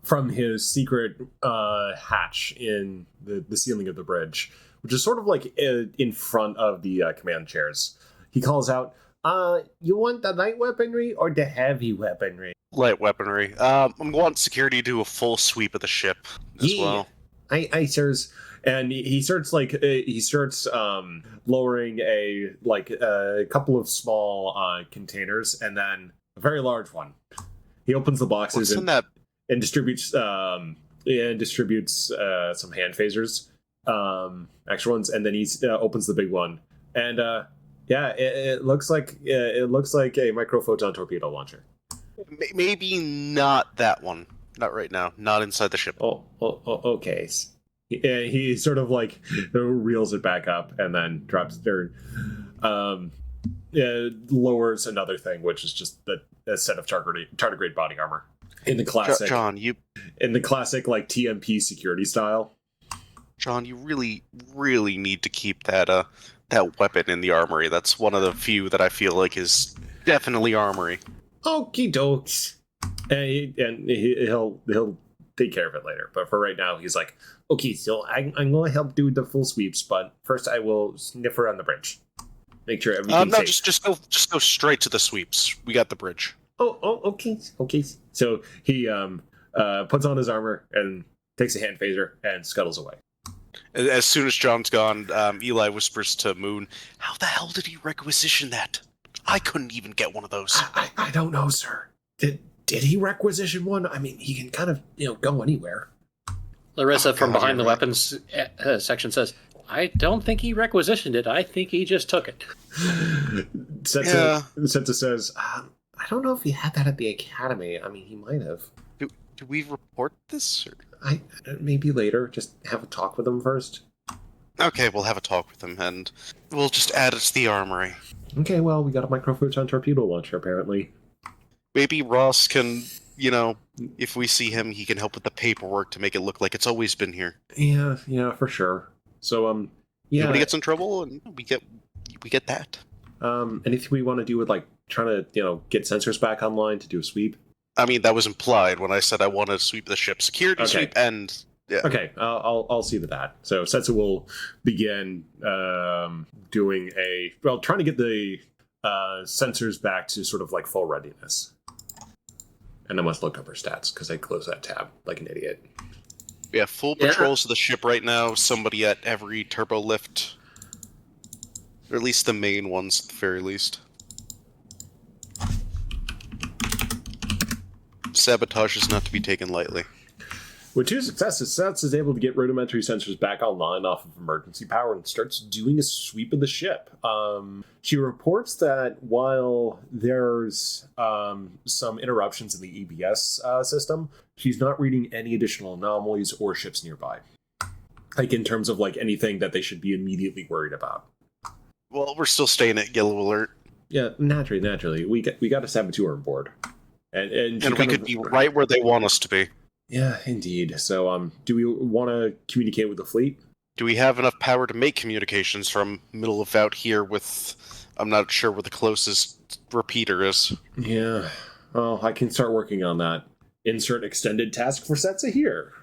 from his secret hatch in the ceiling of the bridge, which is sort of like in front of the command chairs. He calls out, you want the light weaponry or the heavy weaponry? Light weaponry. I'm going security to do a full sweep of the ship as well. I sirs. And he starts lowering a couple of small containers and then a very large one. He opens the boxes and distributes some hand phasers, extra ones, and then he opens the big one. And it looks like a microphoton torpedo launcher. Maybe not that one. Not right now. Not inside the ship. Okay. He sort of reels it back up and then drops there. Lowers another thing, which is just a set of tardigrade body armor in the classic. John, in the classic TMP security style. John, you really, really need to keep that weapon in the armory. That's one of the few that I feel like is definitely armory. Okie dokes. And he'll take care of it later. But for right now, he's like, okay, so I'm going to help do the full sweeps, but first I will sniff around the bridge. Make sure everything's safe. Just go straight to the sweeps. We got the bridge. Okay. So he puts on his armor and takes a hand phaser and scuttles away. As soon as John's gone, Eli whispers to Moon, "How the hell did he requisition that? I couldn't even get one of those." I don't know, sir. Did he requisition one? I mean, he can kind of go anywhere. Larissa from behind the weapons section says, I don't think he requisitioned it. I think he just took it. Setsa says, I don't know if he had that at the academy. I mean, he might have. Do we report this? Or? Maybe later. Just have a talk with him first. Okay, we'll have a talk with him, and we'll just add it to the armory. Okay, well, we got a microphoton torpedo launcher, apparently. Maybe Ross can if we see him, he can help with the paperwork to make it look like it's always been here. Yeah, for sure. So, yeah. Nobody gets in trouble, and we get that. Anything we want to do with, like, trying to, get sensors back online to do a sweep? I mean, that was implied when I said I want to sweep the ship. Security sweep and... Yeah. Okay, I'll see to that. So Setsu will begin trying to get the sensors back to sort of like full readiness. And I must look up her stats because I closed that tab like an idiot. Yeah, full patrols of the ship right now. Somebody at every turbo lift, or at least the main ones, at the very least. Sabotage is not to be taken lightly. With 2 successes, Sets is able to get rudimentary sensors back online off of emergency power and starts doing a sweep of the ship. She reports that while there's some interruptions in the EBS system, she's not reading any additional anomalies or ships nearby. Like, in terms of, like, anything that they should be immediately worried about. Well, we're still staying at yellow alert. Yeah, naturally. We got a saboteur on board. And we could be right where they want us to be. Yeah, indeed. So, do we want to communicate with the fleet? Do we have enough power to make communications from middle of out here with... I'm not sure where the closest repeater is. Yeah. Well, I can start working on that. Insert extended task for Setsa here.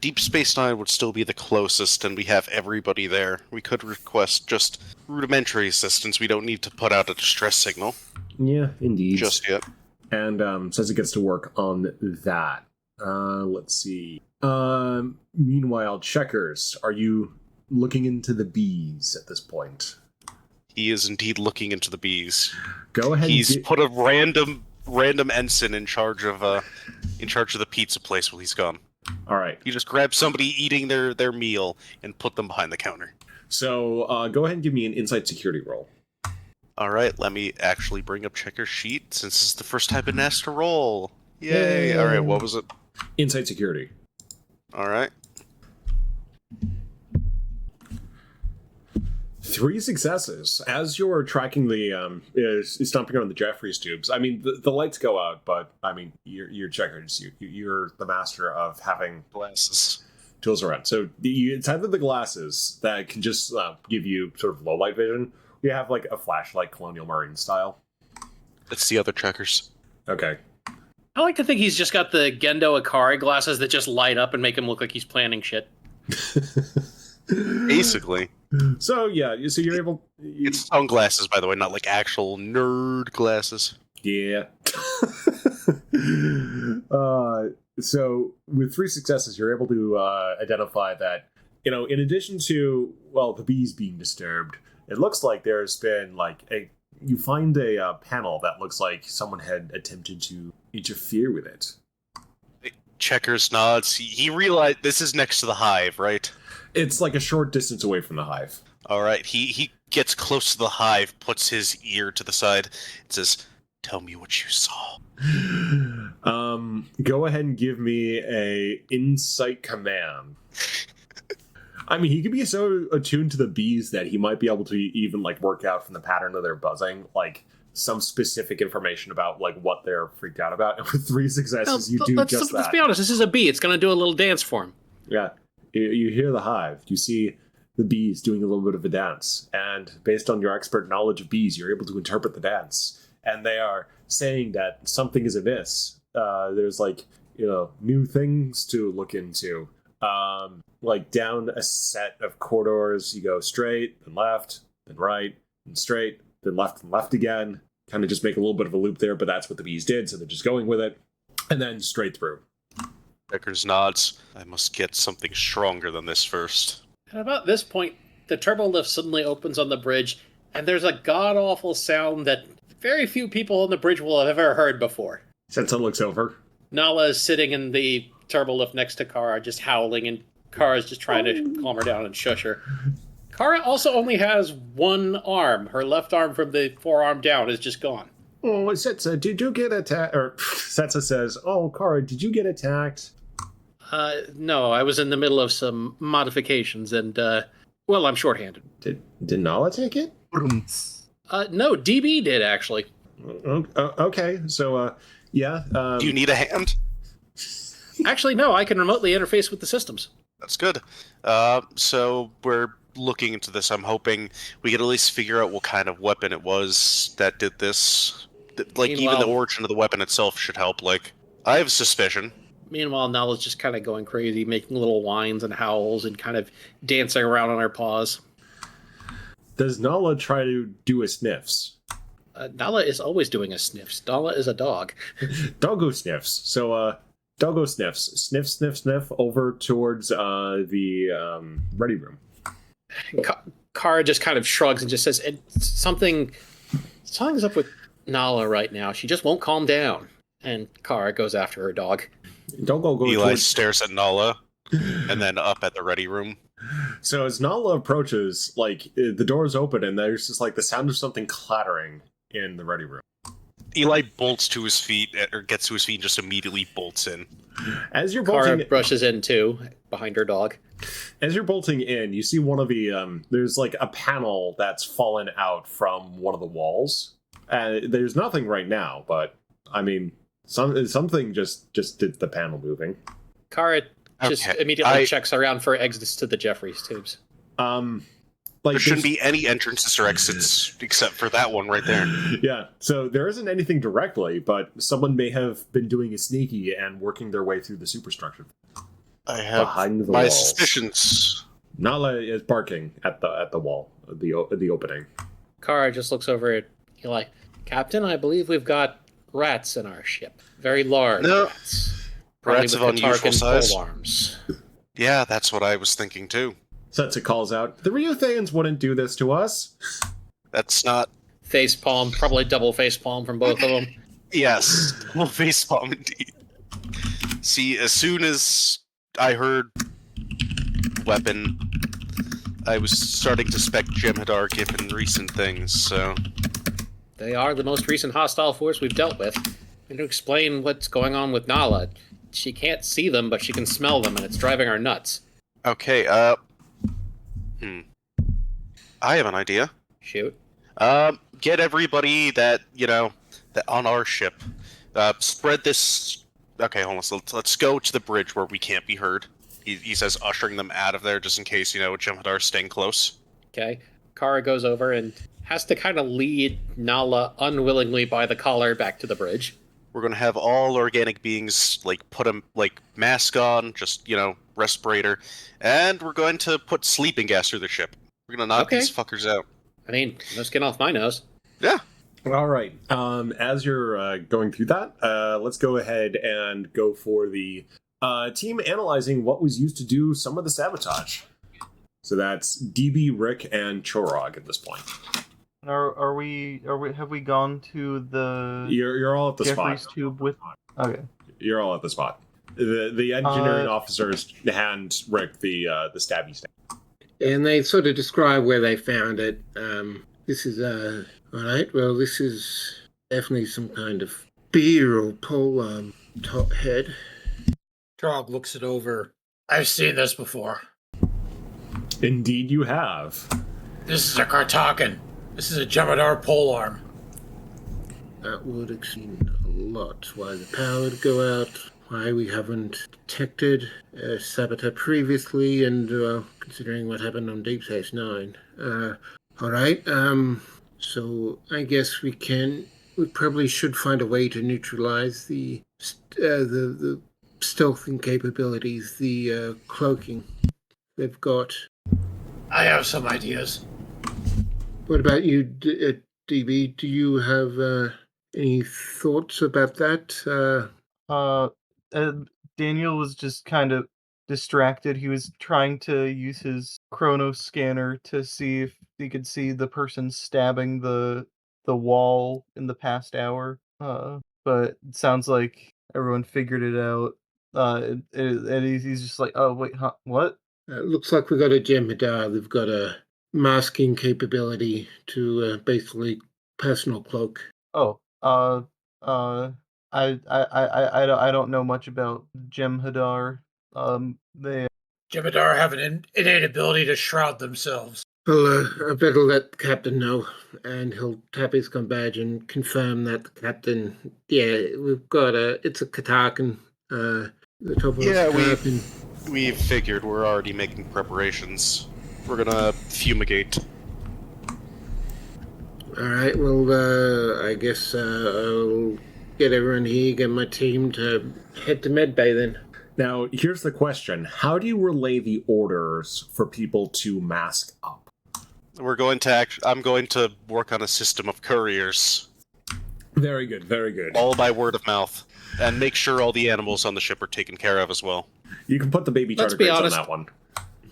Deep Space Nine would still be the closest, and we have everybody there. We could request just rudimentary assistance. We don't need to put out a distress signal. Yeah, indeed. Just yet. And Setsa gets to work on that. Let's see. Meanwhile, Checkers, are you looking into the bees at this point? He is indeed looking into the bees. Go ahead. He's put a random ensign in charge of the pizza place while he's gone. All right. You just grab somebody eating their meal and put them behind the counter. So go ahead and give me an insight security roll. All right, let me actually bring up Checker's sheet since it's the first time I've been asked to roll. Yay! All right, what was it? Insight security. All right. 3 successes. As you're tracking the stomping around the Jeffries tubes, I mean, the lights go out, but I mean, you're Checkers. You're the master of having Glasses. tools around. So it's either the glasses that can just give you sort of low light vision. You have like a flashlight, Colonial Marine style. It's the other Checkers. Okay. I like to think he's just got the Gendo Ikari glasses that just light up and make him look like he's planning shit. Basically. So yeah, so you're able. It's sunglasses, by the way, not like actual nerd glasses. Yeah. So with 3 successes, you're able to identify that, in addition to, the bees being disturbed, it looks like there's been you find a panel that looks like someone had attempted to interfere with it. Checkers nods. He realized this is next to the hive, right? It's like a short distance away from the hive. All right. He gets close to the hive, puts his ear to the side, and says, "Tell me what you saw." Go ahead and give me a insight command. I mean, he could be so attuned to the bees that he might be able to even work out from the pattern of their buzzing, some specific information about what they're freaked out about. And with 3 successes, you do just that. Let's be honest. This is a bee. It's going to do a little dance for him. Yeah, you hear the hive. You see the bees doing a little bit of a dance, and based on your expert knowledge of bees, you're able to interpret the dance. And they are saying that something is amiss. There's new things to look into. Down a set of corridors, you go straight, then left, then right, and straight, then left and left again. Kind of just make a little bit of a loop there, but that's what the bees did, so they're just going with it. And then straight through. Checkers nods. I must get something stronger than this first. And about this point, the turbo lift suddenly opens on the bridge, and there's a god-awful sound that very few people on the bridge will have ever heard before. Setsa looks over. Nala is sitting in the turbo lift next to Kara, just howling, and Kara's just trying to calm her down and shush her. Kara also only has 1 arm. Her left arm from the forearm down is just gone. Oh, Setsa, did you get attacked? Or Setsa says, "Oh, Kara, did you get attacked?" No, I was in the middle of some modifications, and, I'm shorthanded. Did Nala take it? No, DB did, actually. Okay, so yeah. Do you need a hand? Actually, no, I can remotely interface with the systems. That's good. So we're looking into this. I'm hoping we can at least figure out what kind of weapon it was that did this. Like, even the Meanwhile- origin of the weapon itself should help. Like, I have a suspicion. Meanwhile, Nala's just kind of going crazy, making little whines and howls and kind of dancing around on her paws. Does Nala try to do a sniffs? Nala is always doing a sniffs. Nala is a dog. Doggo sniffs. So Doggo sniffs. Sniff, sniff, sniff over towards the ready room. Kara just kind of shrugs and just says, something's up with Nala right now. She just won't calm down. And Kara goes after her dog. Doggo goes Eli towards... stares at Nala, and then up at the ready room. So as Nala approaches, like, the doors open and there's just like the sound of something clattering in the ready room. Eli bolts to his feet, or gets to his feet and just immediately bolts in. As you're Kara bolting, brushes in too, behind her dog. as you're bolting in, you see one of the there's like a panel that's fallen out from one of the walls. There's nothing right now, but I mean, something just did the panel moving. Kara just immediately checks around for exits to the Jeffries tubes. Like There shouldn't be any entrances or exits except for that one right there. Yeah, so there isn't anything directly, but someone may have been doing a sneaky and working their way through the superstructure. I have Behind the my walls. suspicions. Nala is barking at the wall, the opening. Kara just looks over at Eli. Captain, I believe we've got rats in our ship. Very large rats. Probably Rats with of unusual Katarkan size. polearms. Yeah, that's what I was thinking too. Setsa calls out, "The Reuthayans wouldn't do this to us." That's not... Face palm, probably double face palm from both of them. Yes, well, facepalm indeed. See, as soon as I heard weapon, I was starting to suspect Jem'Hadar given recent things, so... They are the most recent hostile force we've dealt with. And to explain what's going on with Nala, she can't see them, but she can smell them, and it's driving her nuts. Okay, I have an idea. Shoot. Get everybody that on our ship. Spread this... Okay, hold on. So let's go to the bridge where we can't be heard. He says ushering them out of there just in case, Jem'Hadar's staying close. Okay. Kara goes over and has to kind of lead Nala unwillingly by the collar back to the bridge. We're going to have all organic beings, put a, mask on, just, respirator. And we're going to put sleeping gas through the ship. We're going to knock these fuckers out. I mean, no skin off my nose. Yeah. All right. As you're going through that, let's go ahead and go for the team analyzing what was used to do some of the sabotage. So that's DB, Rick, and Chorog at this point. Have we gone to the You're all at the Jeffries spot. tube with? Okay. You're all at the spot. The engineering officers hand Rick the stabby stab. And they sort of describe where they found it. This is, alright, well, this is definitely some kind of beer or pole top head. Trog looks it over. I've seen this before. Indeed, you have. This is a Kartakan. This is a Jem'Hadar polearm. That would explain a lot. Why the power would go out, why we haven't detected sabotage previously, and considering what happened on Deep Space Nine. Alright, so I guess we probably should find a way to neutralize the stealthing capabilities, the cloaking they've got. I have some ideas. What about you, DB? Do you have any thoughts about that? Daniel was just kind of distracted. He was trying to use his chrono scanner to see if he could see the person stabbing the wall in the past hour. But it sounds like everyone figured it out. And he's just like, oh wait, huh, what? Looks like we've got a Jem'Hadar. They've got a masking capability to basically personal cloak. Oh, I don't know much about Jem'Hadar. They Jem'Hadar have an innate ability to shroud themselves. Well, I better let the captain know, and he'll tap his gun badge and confirm that the captain. Yeah, we've got it's a Katakan. The top of Yeah, Katakan. we've figured we're already making preparations. We're gonna fumigate. All right. Well, I guess I'll get everyone here, get my team to head to medbay then. Now, here's the question. How do you relay the orders for people to mask up? We're going to I'm going to work on a system of couriers, Very good, very good. all by word of mouth, and make sure all the animals on the ship are taken care of as well. You can put the baby Let's tardigrades be on honest. that one.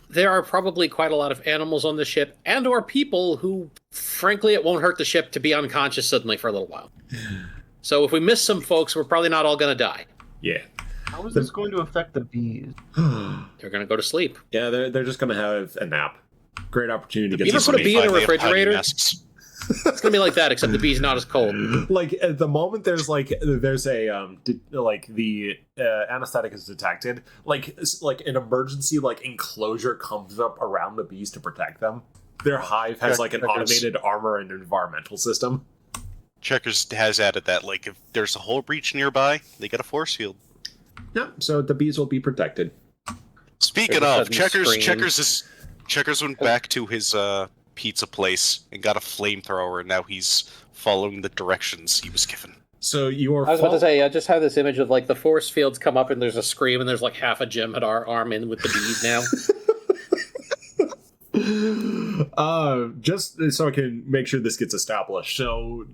There are probably quite a lot of animals on the ship, and/or people who, frankly, it won't hurt the ship to be unconscious suddenly for a little while. So if we miss some folks, we're probably not all going to die. Yeah. How is this going to affect the bees? They're going to go to sleep. Yeah, they're just going to have a nap. Great opportunity to get You ever some put a bee in a They have tiny refrigerator? nests. It's going to be like that, except the bee's not as cold. Like at the moment there's a the anesthetic is detected, like an emergency enclosure comes up around the bees to protect them. Their hive has an automated armor and environmental system. Checkers has added that, if there's a whole breach nearby, they get a force field. Yeah, so the bees will be protected. Speaking There's a of, sudden scream. Checkers went back to his pizza place and got a flamethrower, and now he's following the directions he was given. So you are I was about to say, I just have this image of the force fields come up and there's a scream and there's half a Jem'Hadar arm in with the bees now. just so I can make sure this gets established. So,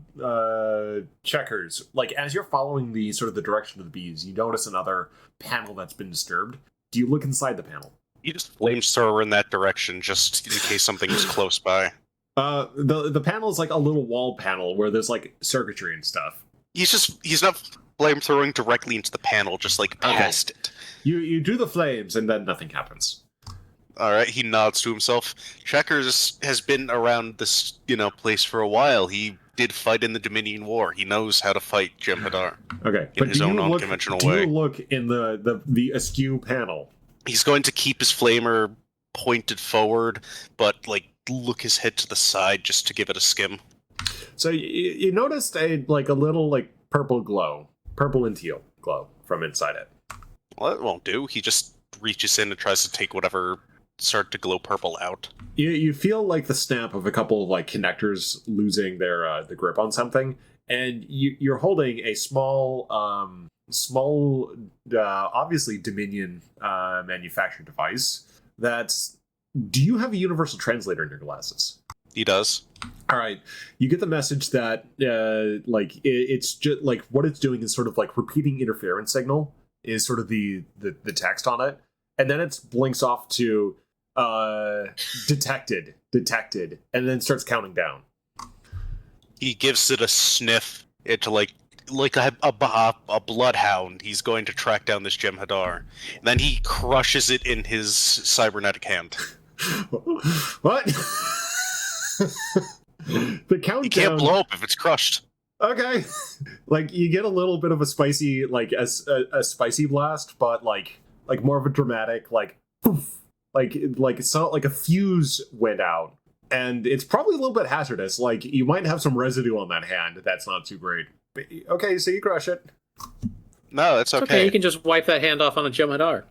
Checkers, as you're following the sort of the direction of the bees, you notice another panel that's been disturbed. Do you look inside the panel? You just flamethrower in that direction, just in case something is close by. The panel is a little wall panel where there's circuitry and stuff. He's not flamethrowing directly into the panel, just past it. You do the flames and then nothing happens. All right, he nods to himself. Checkers has been around this, place for a while. He did fight in the Dominion War. He knows how to fight Jem'Hadar. Okay, in his own unconventional way. Do you look in the askew panel? He's going to keep his flamer pointed forward, but look his head to the side just to give it a skim. So you noticed a little purple glow, purple and teal glow from inside it. Well, that won't do. He just reaches in and tries to take whatever started to glow purple out. You feel the snap of a couple of connectors losing their the grip on something, and you're holding a small obviously Dominion manufactured device. Do you have a universal translator in your glasses? He does. All right, you get the message that it's just what it's doing is sort of repeating interference signal is sort of the text on it, and then it blinks off to detected, and then starts counting down. He gives it a sniff. It's like a bloodhound. He's going to track down this Jem'Hadar. And then he crushes it in his cybernetic hand. What? The countdown. He can't blow up if it's crushed. Okay. You get a little bit of a spicy, a spicy blast, but more of a dramatic, poof. A fuse went out. And it's probably a little bit hazardous. You might have some residue on that hand. That's not too great. But, okay, so you crush it. No, that's okay. Okay, you can just wipe that hand off on a Jem'Hadar.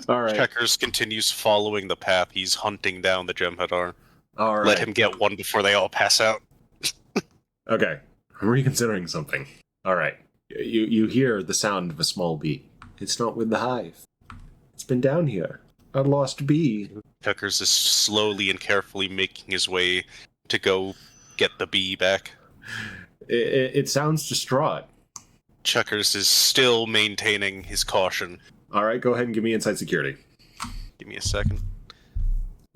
All right. Checkers continues following the path. He's hunting down the Jem'Hadar. All right. Let him get one before they all pass out. Okay. I'm reconsidering something. All right. You hear the sound of a small bee. It's not with the hive. It's been down here. A lost bee. Checkers is slowly and carefully making his way to go get the bee back. It sounds distraught. Checkers is still maintaining his caution. All right, go ahead and give me insight security. Give me a second.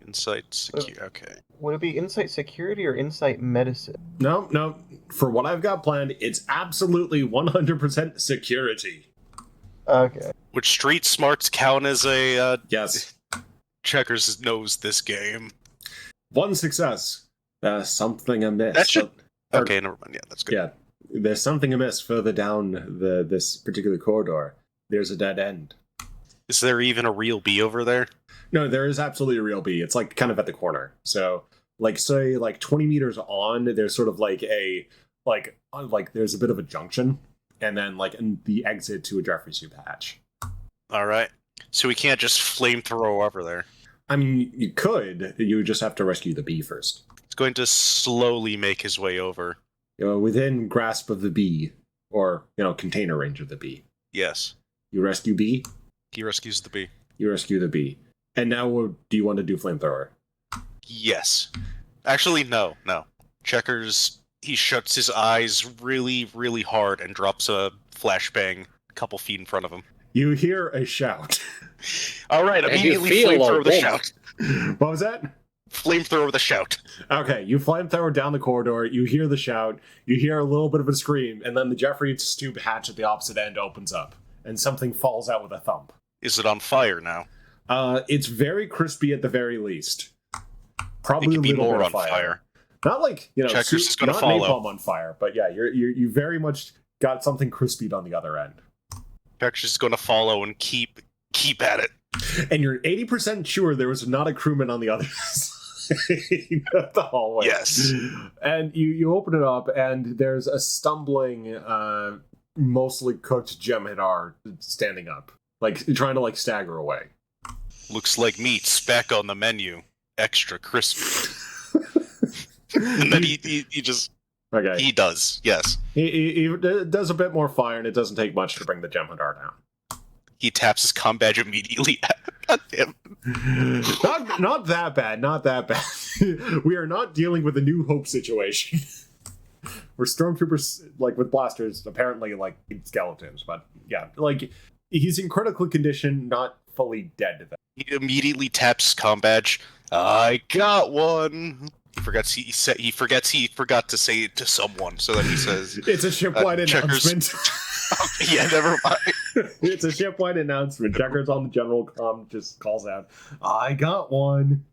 Insight security. Okay. Would it be insight security or insight medicine? No. For what I've got planned, it's absolutely 100% security. Okay. Would street smarts count as a? Yes. Checkers knows this game. One success. Something amiss. That should. Okay, never mind. Yeah, that's good. Yeah, there's something amiss further down this particular corridor. There's a dead end. Is there even a real bee over there? No, there is absolutely a real bee. It's like kind of at the corner. So, like, say, like 20 meters on, there's sort of like there's a bit of a junction, and then like the exit to a Jeffrey soup hatch. All right. So we can't just flamethrow over there. I mean, you could. You would just have to rescue the bee first. It's going to slowly make his way over. Within grasp of the bee, or container range of the bee. Yes. You rescue bee. He rescues the bee. You rescue the bee. And now, do you want to do flamethrower? Yes. Actually, no. Checkers, he shuts his eyes really, really hard and drops a flashbang a couple feet in front of him. You hear a shout. All right, And you immediately feel flamethrower the a shout. What was that? Flamethrower the shout. Okay, you flamethrower down the corridor, you hear the shout, you hear a little bit of a scream, and then the Jeffrey soup hatch at the opposite end opens up, and something falls out with a thump. Is it on fire now? It's very crispy at the very least. Probably It could a be little more bit on of fire. fire. Not like Checkers is gonna not follow. napalm on fire, but yeah, you very much got something crispied on the other end. Checkers is going to follow and keep at it. And you're 80% sure there was not a crewman on the other side of the hallway. Yes. And you open it up, and there's a stumbling, mostly cooked Jem'Hadar standing up, like trying to stagger away. Looks like meat's back on the menu. Extra crispy. And then he just... Okay. He does, yes. He does a bit more fire, and it doesn't take much to bring the Jem'Hadar down. He taps his comm badge immediately. God damn. Not that bad. Not that bad. We are not dealing with a New Hope situation. We're stormtroopers with blasters, apparently skeletons, but yeah, he's in critical condition, not fully dead. He immediately taps his comm badge. I got one. He forgets he forgot to say it to someone, so then he says, "It's a shipwide Checkers. announcement." Okay, yeah, never mind. It's a shipwide announcement. Checkers on the general comm just calls out, "I got one."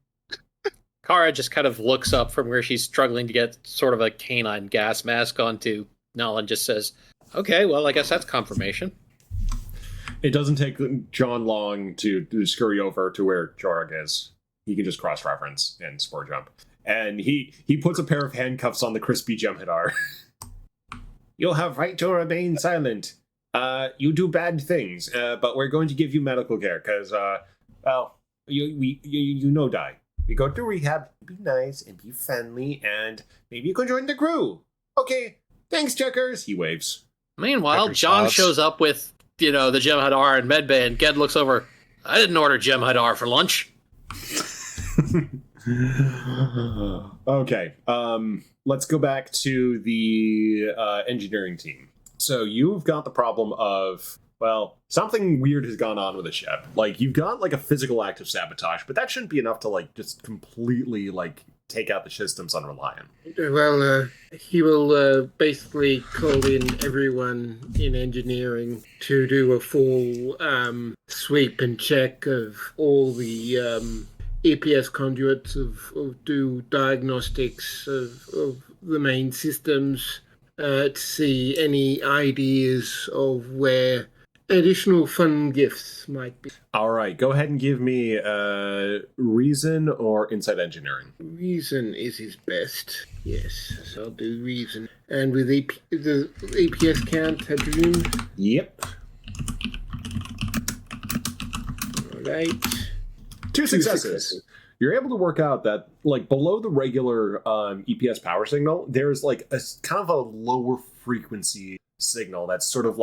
Kara just kind of looks up from where she's struggling to get sort of a canine gas mask onto Null and just says, "Okay, well, I guess that's confirmation." It doesn't take John long to scurry over to where Jorg is. He can just cross-reference and spore jump. And he puts a pair of handcuffs on the crispy Jem'Hadar. You'll have right to remain silent. You do bad things, but we're going to give you medical care, because, you die. We go to rehab, be nice, and be friendly, and maybe you can join the crew. Okay, thanks, Checkers. He waves. Meanwhile, Checkers John nods. shows up with, the Jem'Hadar and medbay, and Ged looks over. I didn't order Jem'Hadar for lunch. Okay, let's go back to the engineering team. So you've got the problem of, something weird has gone on with the ship. You've got a physical act of sabotage, but that shouldn't be enough to just completely take out the systems on Reliant. Well, he will basically call in everyone in engineering to do a full sweep and check of all the EPS conduits, do diagnostics of the main systems, to see any ideas of where additional fun gifts might be. All right, go ahead and give me reason or insight engineering. Reason is his best. Yes, so I'll do reason. And with the EPS count, I presume? Yep. All right. Two successes. You're able to work out that, below the regular EPS power signal, there's a kind of a lower frequency signal that's sort of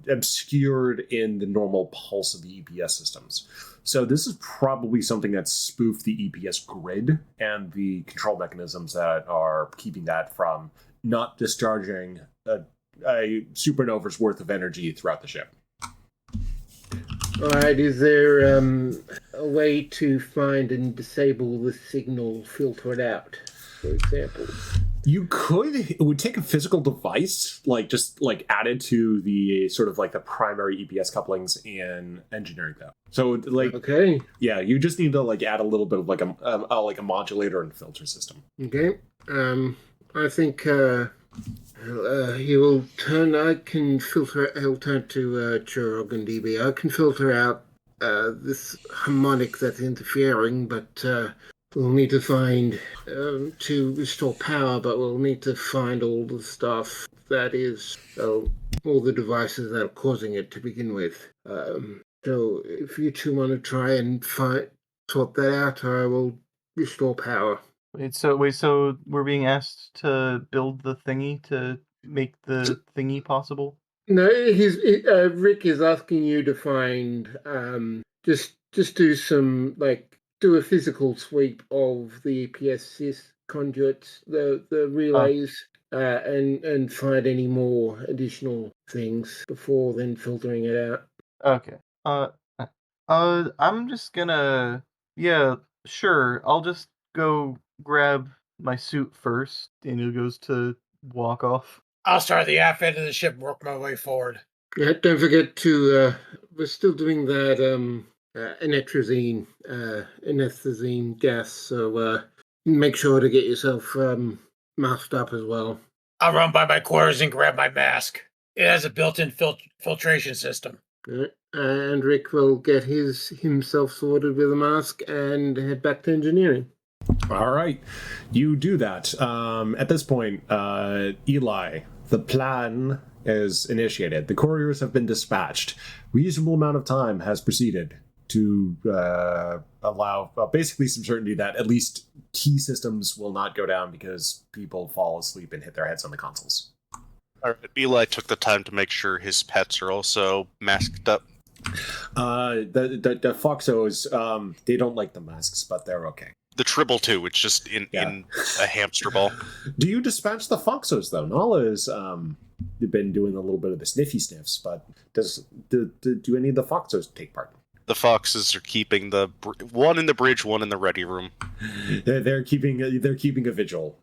obscured in the normal pulse of the EPS systems. So this is probably something that spoofed the EPS grid and the control mechanisms that are keeping that from not discharging a supernova's worth of energy throughout the ship. All right, is there a way to find and disable the signal filtered out, for example? You could. It would take a physical device, added to the sort of the primary EPS couplings in engineering, though. So Okay. yeah, you just need to add a little bit of a modulator and filter system. Okay. I think He will turn. I can filter. He'll turn to Chirog and DB. I can filter out this harmonic that's interfering, but we'll need to find to restore power. But we'll need to find all the stuff that is all the devices that are causing it to begin with. So if you two want to try and sort that out, I will restore power. So we're being asked to build the thingy to make the thingy possible? No, Rick is asking you to find just do some do a physical sweep of the EPS conduits, the relays, and find any more additional things before then filtering it out. Okay. I'm just gonna. Yeah, sure. I'll just go grab my suit first, and it goes to walk off. I'll start the aft end of the ship and work my way forward. Yeah, don't forget to. We're still doing that anethrazine gas, so make sure to get yourself masked up as well. I'll run by my quarters and grab my mask. It has a built-in filtration system. And Rick will get himself sorted with a mask and head back to engineering. All right, you do that. At this point, Eli, the plan is initiated. The couriers have been dispatched. Reasonable amount of time has proceeded to allow basically some certainty that at least key systems will not go down because people fall asleep and hit their heads on the consoles. All right, Eli took the time to make sure his pets are also masked up. The Foxos, they don't like the masks, but they're okay. The Tribble too, it's just in a hamster ball. Do you dispatch the Foxos though? Nala has been doing a little bit of the sniffy sniffs, but do any of the Foxos take part? The Foxes are keeping one in the bridge, one in the ready room. They're keeping a vigil.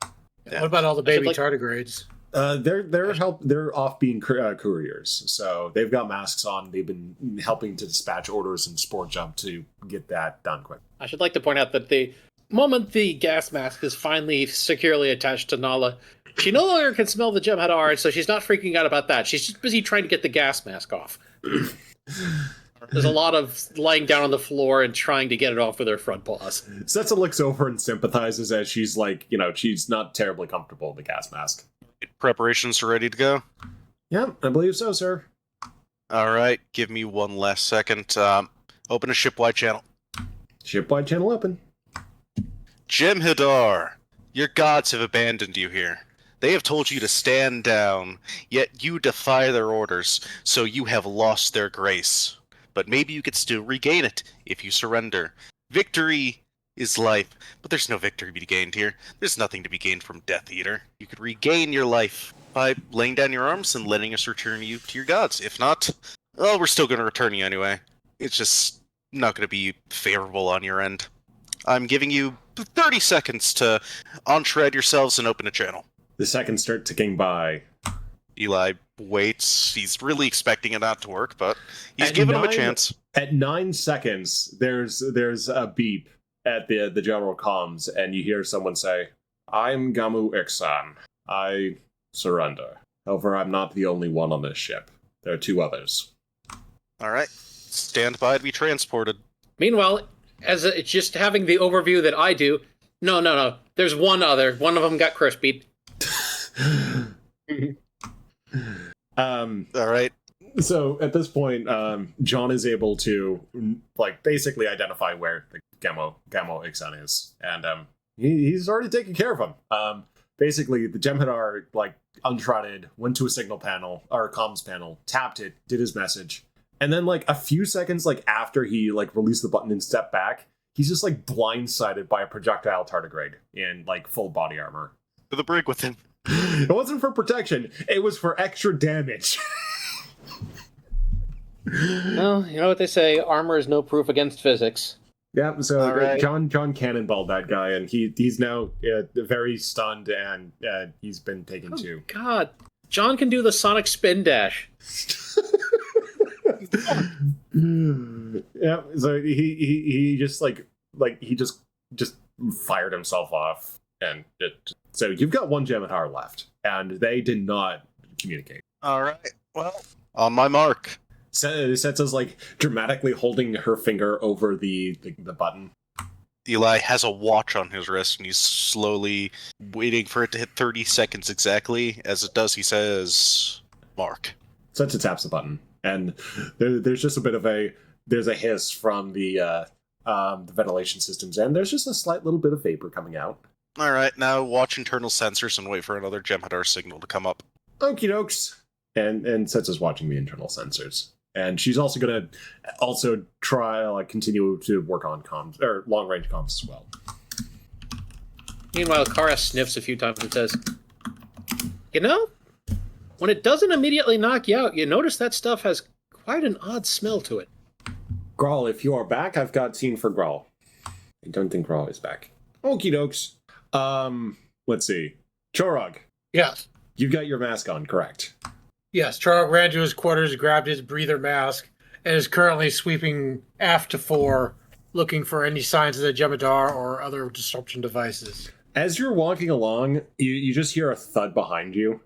Yeah. What about all the baby tardigrades? They're off being couriers, so they've got masks on. They've been helping to dispatch orders and sport jump to get that done quick. I should like to point out that the moment the gas mask is finally securely attached to Nala, she no longer can smell the Jem'Hadar, so she's not freaking out about that. She's just busy trying to get the gas mask off. There's a lot of lying down on the floor and trying to get it off with her front paws. Setsa looks over and sympathizes as she's she's not terribly comfortable in the gas mask. Preparations are ready to go? Yeah, I believe so, sir. All right, give me one last second. Open a shipwide channel. Shipwide channel open. Jem'Hadar, your gods have abandoned you here. They have told you to stand down, yet you defy their orders, so you have lost their grace. But maybe you could still regain it if you surrender. Victory is life, but there's no victory to be gained here. There's nothing to be gained from Death Eater. You could regain your life by laying down your arms and letting us return you to your gods. If not, well, we're still going to return you anyway. It's just not going to be favorable on your end. I'm giving you 30 seconds to unshred yourselves and open a channel. The seconds start ticking by. Eli waits. He's really expecting it not to work, but he's giving him a chance. At 9 seconds, there's a beep at the general comms, and you hear someone say, "I'm Gamu Iksan. I surrender. However, I'm not the only one on this ship. There are 2 others." All right. Stand by to be transported. Meanwhile, it's just having the overview that I do. No. There's one other. One of them got crispied. All right. So at this point, John is able to basically identify where the Gamo Iksan is, and he's already taken care of him. Basically, the Jem'Hadar untrouted, went to a signal panel or a comms panel, tapped it, did his message, and then a few seconds after he released the button and stepped back, he's just blindsided by a projectile tardigrade in full body armor. To the brig with him. It wasn't for protection; it was for extra damage. Well, you know what they say: armor is no proof against physics. Yeah, so right. John cannonballed that guy, and he's now very stunned, and he's been taken to. God, John can do the sonic spin dash. Yeah, so he just he just fired himself off, and it So you've got one Jem'Hadar left, and they did not communicate. All right. Well, on my mark. Setsa's like dramatically holding her finger over the button. Eli has a watch on his wrist, and he's slowly waiting for it to hit 30 seconds exactly. As it does, he says, "Mark." Setsa taps the button, and there's just a bit of there's a hiss from the ventilation systems, and there's just a slight little bit of vapor coming out. All right, now watch internal sensors and wait for another Jem'Hadar signal to come up. Okie dokes. And Setsa's watching the internal sensors. And she's also going to try continue to work on comms or long range comms as well. Meanwhile, Kara sniffs a few times and says, "You know, when it doesn't immediately knock you out, you notice that stuff has quite an odd smell to it." Grawl, if you are back, I've got scene for Grawl. I don't think Grawl is back. Okie dokes. Let's see. Chorog, Yes. you've got your mask on, correct? Yes, Charles ran to his quarters, grabbed his breather mask, and is currently sweeping aft to fore, looking for any signs of the Jem'Hadar or other disruption devices. As you're walking along, you just hear a thud behind you.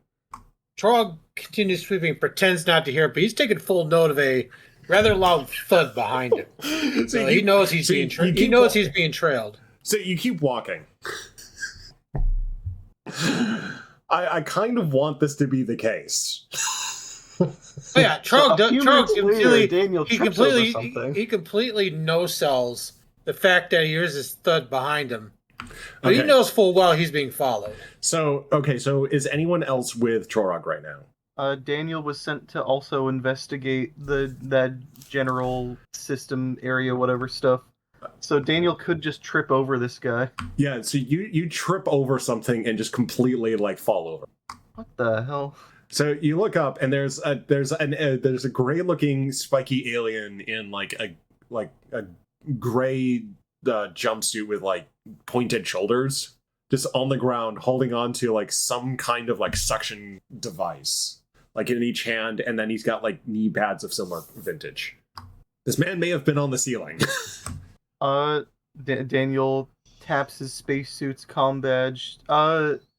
Trog continues sweeping, pretends not to hear it, but he's taking full note of a rather loud thud behind him. So he knows he's being he's being trailed. So you keep walking. I kind of want this to be the case. Oh yeah, Trog completely no-sells the fact that he hears this thud behind him. But he knows full well he's being followed. So is anyone else with Chorog right now? Daniel was sent to also investigate that general system area, whatever stuff. So Daniel could just trip over this guy. Yeah, so you trip over something and just completely fall over. What the hell? So you look up and there's a gray-looking spiky alien in a gray jumpsuit with pointed shoulders, just on the ground holding on to some kind of suction device, in each hand, and then he's got knee pads of similar vintage. This man may have been on the ceiling. Daniel taps his spacesuit's comm badge.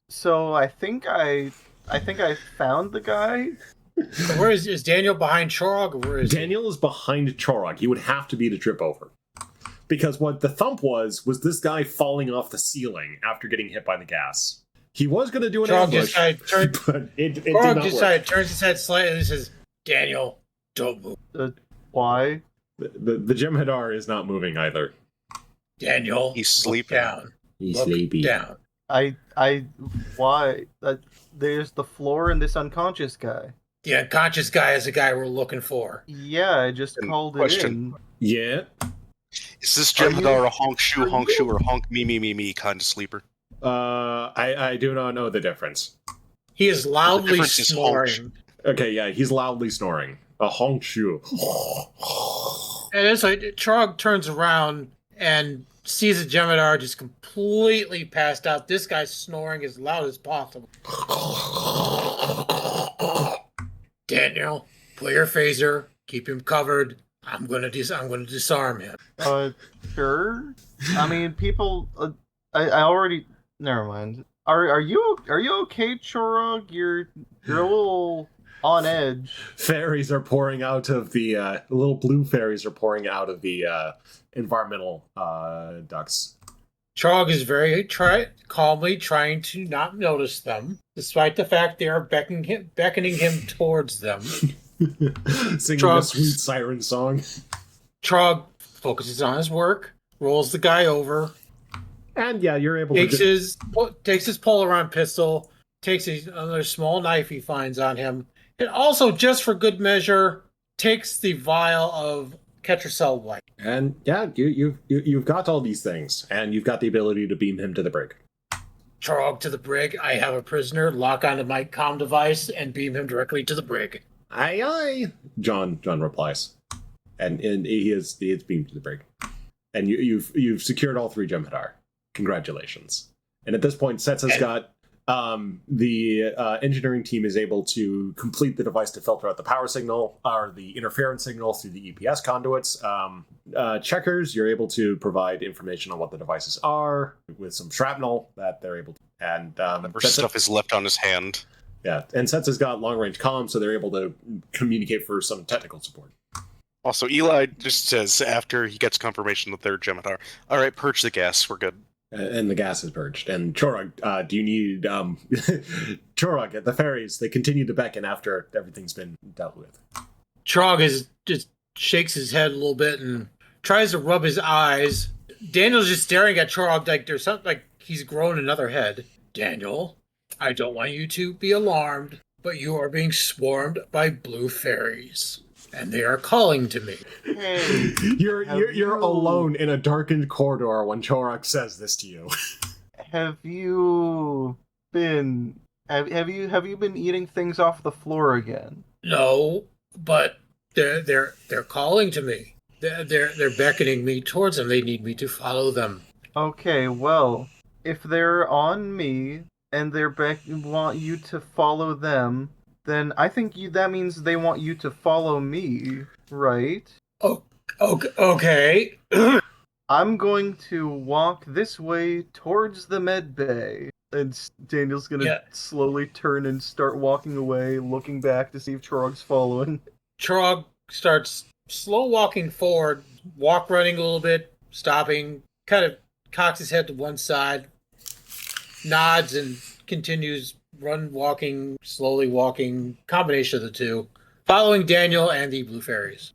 So I think I found the guy. Where is Daniel behind Chorog? Or where is Daniel is behind Chorog. He would have to be to trip over. Because what the thump was this guy falling off the ceiling after getting hit by the gas. He was going to do an ambush, but it did not work. Turns his head slightly and says, "Daniel, don't move." Why? The Jem'Hadar is not moving either. Daniel, he's sleeping. Down. He's sleepy. Down. Why? There's the floor and this unconscious guy. The unconscious guy is the guy we're looking for. Yeah, I just called it in. Yeah. Is this Jem'Hadar a honk shoe, or honk me kind of sleeper? I do not know the difference. He is loudly snoring. Okay, yeah, he's loudly snoring. A honk shoe. And it's Trog turns around and sees a Jem'Hadar just completely passed out. This guy's snoring as loud as possible. Daniel, put your phaser, keep him covered. I'm gonna disarm him. Sure. I mean, people. I already. Never mind. Are you okay, Chorog? You're a little on edge. Fairies are pouring out of the little blue fairies are pouring out of the environmental ducts. Chorog is very calmly trying to not notice them, despite the fact they are beckoning him towards them. Singing a sweet siren song. Trog focuses on his work, rolls the guy over, and yeah, you're able takes his Polaron pistol, takes another small knife he finds on him, and also, just for good measure, takes the vial of Ketracel White. And yeah, you've got all these things, and you've got the ability to beam him to the brig. Trog to the brig. I have a prisoner. Lock onto my comm device and beam him directly to the brig. Aye, aye. John replies, and he is beamed to the brig, and you've secured all three Jem'Hadar. Congratulations! And at this point, Setsa's got the engineering team is able to complete the device to filter out the power signal or the interference signal through the EPS conduits. Checkers, you're able to provide information on what the devices are with some shrapnel that they're able to. And Stuff is left on his hand. Yeah, and Sets has got long-range comms, so they're able to communicate for some technical support. Also, Eli just says after he gets confirmation that they're Gemitar, all right, purge the gas, we're good. And the gas is purged. And Chorog, do you need... Chorog, at the ferries, they continue to beckon after everything's been dealt with. Trog just shakes his head a little bit and tries to rub his eyes. Daniel's just staring at Chorog like there's something like he's grown another head. Daniel, I don't want you to be alarmed, but you are being swarmed by blue fairies. And they are calling to me. Hey, You're alone in a darkened corridor when Chorog says this to you. have you been eating things off the floor again? No, but they're calling to me. They're beckoning me towards them. They need me to follow them. Okay, well, if they're on me and want you to follow them, then I think that means they want you to follow me, right? Oh, okay. I'm going to walk this way towards the med bay. And Daniel's gonna slowly turn and start walking away, looking back to see if Chorog's following. Chorog starts slow walking forward, running a little bit, stopping, kind of cocks his head to one side, nods, and continues slowly walking, combination of the two, following Daniel and the blue fairies.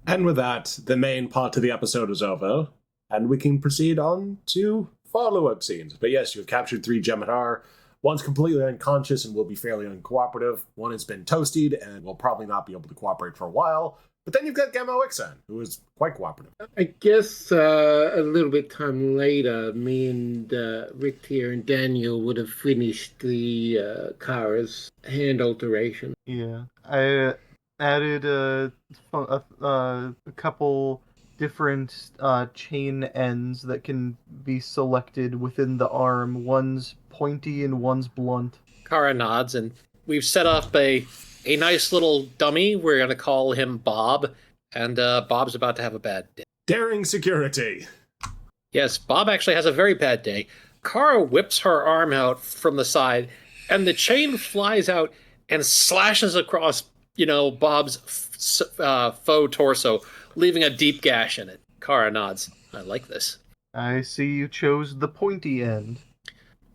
And with that, the main part of the episode is over, and we can proceed on to follow-up scenes. But yes, you have captured 3 Gemitar. One's completely unconscious and will be fairly uncooperative. One has been toasted and will probably not be able to cooperate for a while. But then you've got Gamma Ixan, who is quite cooperative. I guess a little bit time later, me and Rick here and Daniel would have finished the Kara's hand alteration. Yeah, I added a couple different chain ends that can be selected within the arm. One's pointy and one's blunt. Kara nods, and we've set up a nice little dummy. We're going to call him Bob, and Bob's about to have a bad day. Daring security. Yes, Bob actually has a very bad day. Kara whips her arm out from the side, and the chain flies out and slashes across, Bob's faux torso, leaving a deep gash in it. Kara nods. I like this. I see you chose the pointy end.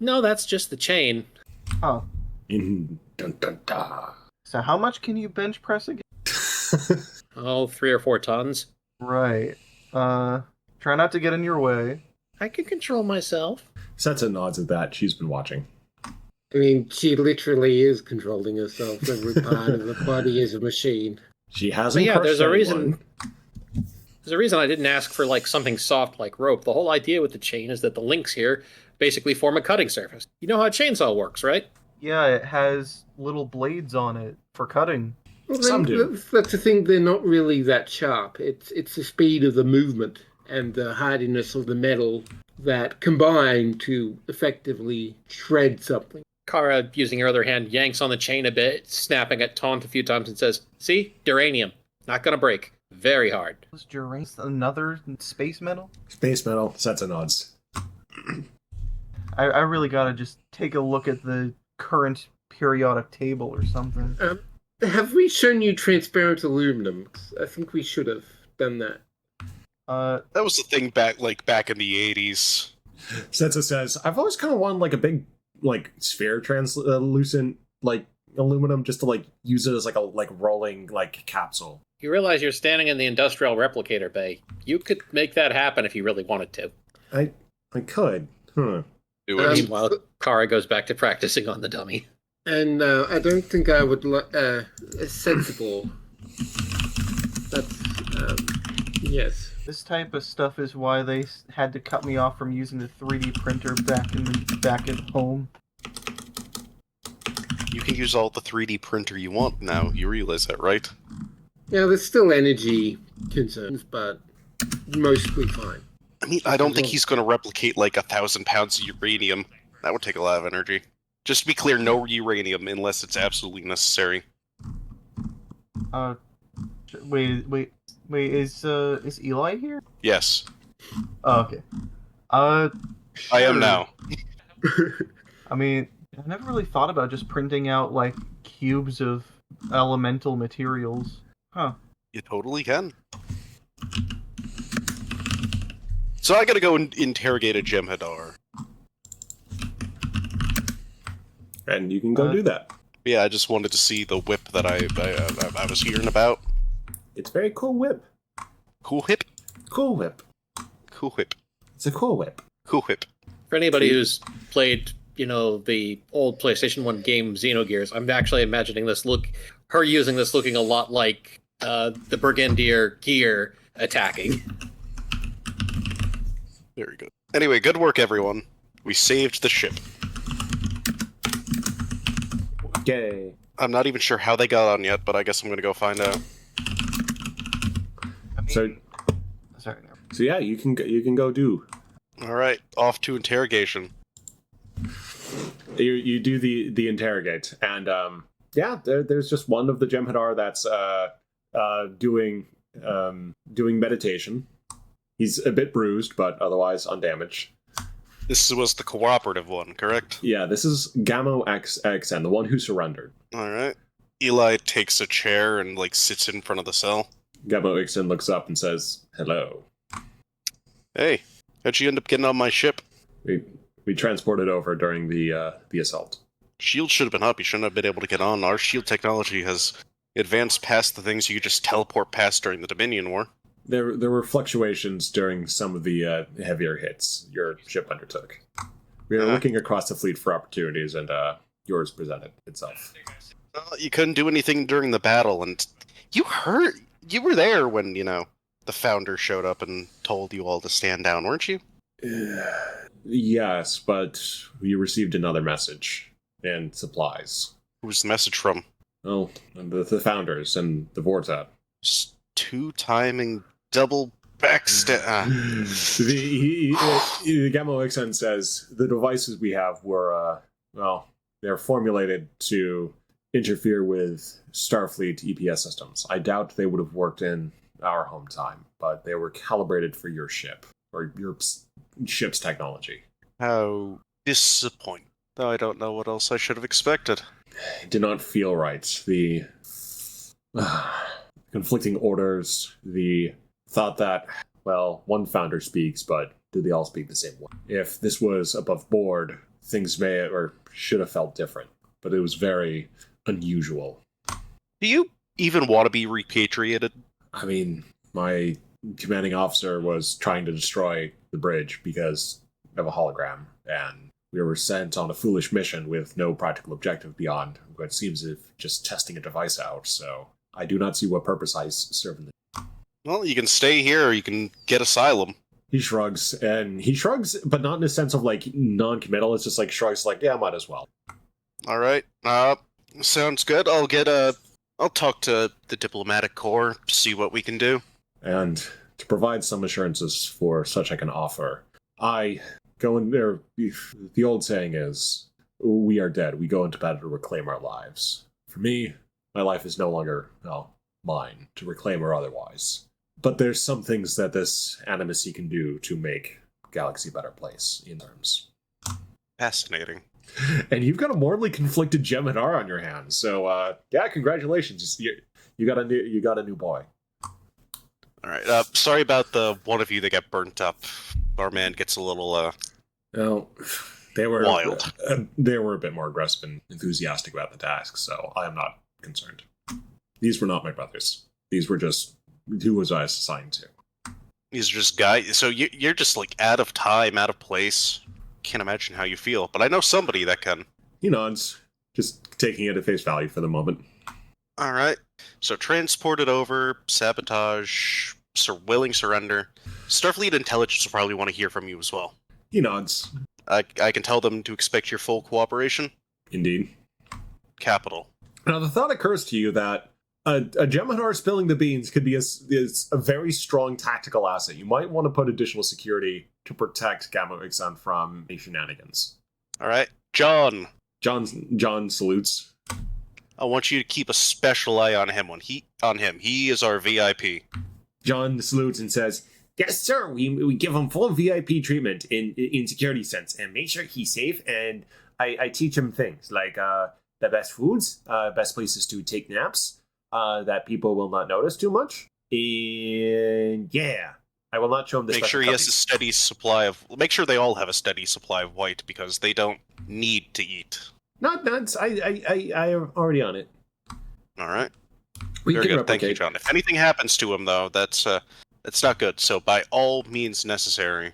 No, that's just the chain. Oh. Dun, dun, dun. So how much can you bench press again? 3 or 4 tons. Right. Try not to get in your way. I can control myself. Setsa nods at that. She's been watching. I mean, she literally is controlling herself. Every part of the body is a machine. She hasn't. Yeah, there's a reason. There's a reason I didn't ask for something soft like rope. The whole idea with the chain is that the links here basically form a cutting surface. You know how a chainsaw works, right? Yeah, it has little blades on it for cutting. Well, Some do. That's the thing, they're not really that sharp. It's the speed of the movement and the hardiness of the metal that combine to effectively shred something. Kara, using her other hand, yanks on the chain a bit, snapping at Taunt a few times and says, "See? Duranium. Not gonna break. Very hard." Was Duranium another space metal? Space metal. Setsa nods. I really gotta just take a look at the current periodic table or something. Have we shown you transparent aluminum? I think we should have done that. That was the thing back in the 80s. Setsa says, "I've always kind of wanted a big sphere translucent aluminum just to use it as a rolling capsule." You realize you're standing in the industrial replicator bay. You could make that happen if you really wanted to. I could. Do it. Meanwhile, Kara goes back to practicing on the dummy. And I don't think I would sensible. That's yes. This type of stuff is why they had to cut me off from using the 3D printer back at home. You can use all the 3D printer you want now. You realize that, right? Yeah, there's still energy concerns, but mostly fine. I mean, I don't think he's going to replicate 1,000 pounds of uranium. That would take a lot of energy. Just to be clear, no uranium unless it's absolutely necessary. Wait. Is Eli here? Yes, Oh, okay. I am Sure. now. I mean, I never really thought about just printing out like cubes of elemental materials. Huh. You totally can. So I gotta go and interrogate a Jem'Hadar. And you can go do that. Yeah, I just wanted to see the whip that I was hearing about. It's a very cool whip. Cool whip? Cool whip. Cool whip. It's a cool whip. Cool whip. For anybody who's played, the old PlayStation 1 game Xenogears, I'm actually imagining her using this looking a lot like the Burgundier gear attacking. Very good. Anyway, good work, everyone. We saved the ship. Yay. I'm not even sure how they got on yet, but I guess I'm gonna go find out. Sorry. So yeah, you can go do. All right, off to interrogation. You do the interrogate, and there's just one of the Jem'Hadar that's doing meditation. He's a bit bruised, but otherwise undamaged. This was the cooperative one, correct? Yeah, this is Gamma XXN, the one who surrendered. All right. Eli takes a chair and sits in front of the cell. Gamma XXN looks up and says, "Hello." Hey, how'd you end up getting on my ship? We transported over during the assault. Shield should have been up. You shouldn't have been able to get on. Our shield technology has advanced past the things you could just teleport past during the Dominion War. There were fluctuations during some of the heavier hits your ship undertook. We were looking across the fleet for opportunities, and yours presented itself. Well, you couldn't do anything during the battle, and you were there when, the Founder showed up and told you all to stand down, weren't you? Yes, but we received another message and supplies. Who's the message from? Oh, the Founders and the Vorta. Two-timing double backstab. The Gamma XN says the devices we have were, they're formulated to interfere with Starfleet EPS systems. I doubt they would have worked in our home time, but they were calibrated for your ship, or your ship's technology. How disappointing. Though I don't know what else I should have expected. It did not feel right. The conflicting orders, the thought that, one Founder speaks, but do they all speak the same way? If this was above board, things may or should have felt different, but it was very unusual. Do you even want to be repatriated? I mean, my commanding officer was trying to destroy the bridge because of a hologram, and we were sent on a foolish mission with no practical objective beyond what seems if just testing a device out, so I do not see what purpose I serve in the... Well, you can stay here or you can get asylum. He shrugs, but not in a sense of non-committal. It's just shrugs yeah, might as well. All right. Sounds good. I'll talk to the diplomatic corps, see what we can do. And to provide some assurances for such I can offer, I go in there. The old saying is, we are dead. We go into battle to reclaim our lives. For me, my life is no longer, mine, to reclaim or otherwise. But there's some things that this animacy can do to make Galaxy a better place in terms. Fascinating. And you've got a morally conflicted Jem'Hadar on your hands, so congratulations! You got a new boy. All right. Sorry about the one of you that got burnt up. Our man gets a little they were wild. They were a bit more aggressive and enthusiastic about the task, so I am not concerned. These were not my brothers. These were just who was I assigned to. These are just guys. So you're just out of time, out of place. Can't imagine how you feel, but I know somebody that can. He nods, just taking it at face value for the moment. All right. So transported over, sabotage, willing surrender. Starfleet intelligence will probably want to hear from you as well. He nods. I can tell them to expect your full cooperation. Indeed. Capital. Now the thought occurs to you that a Jem'Hadar spilling the beans could be is a very strong tactical asset. You might want to put additional security to protect Gamma XN from any shenanigans. All right. John, John salutes. I want you to keep a special eye on him. He is our VIP. John salutes and says, "Yes, sir. We give him full VIP treatment in security sense, and make sure he's safe. And I teach him things like the best foods, best places to take naps, that people will not notice too much. And yeah, I will not show him the Make special sure he has a cubbies. steady supply of. Make sure they all have a steady supply of white because they don't need to eat. Not nuts. I am already on it. All right. We Very can good. Thank you, replicate. John. If anything happens to him, though, that's not good. So by all means necessary.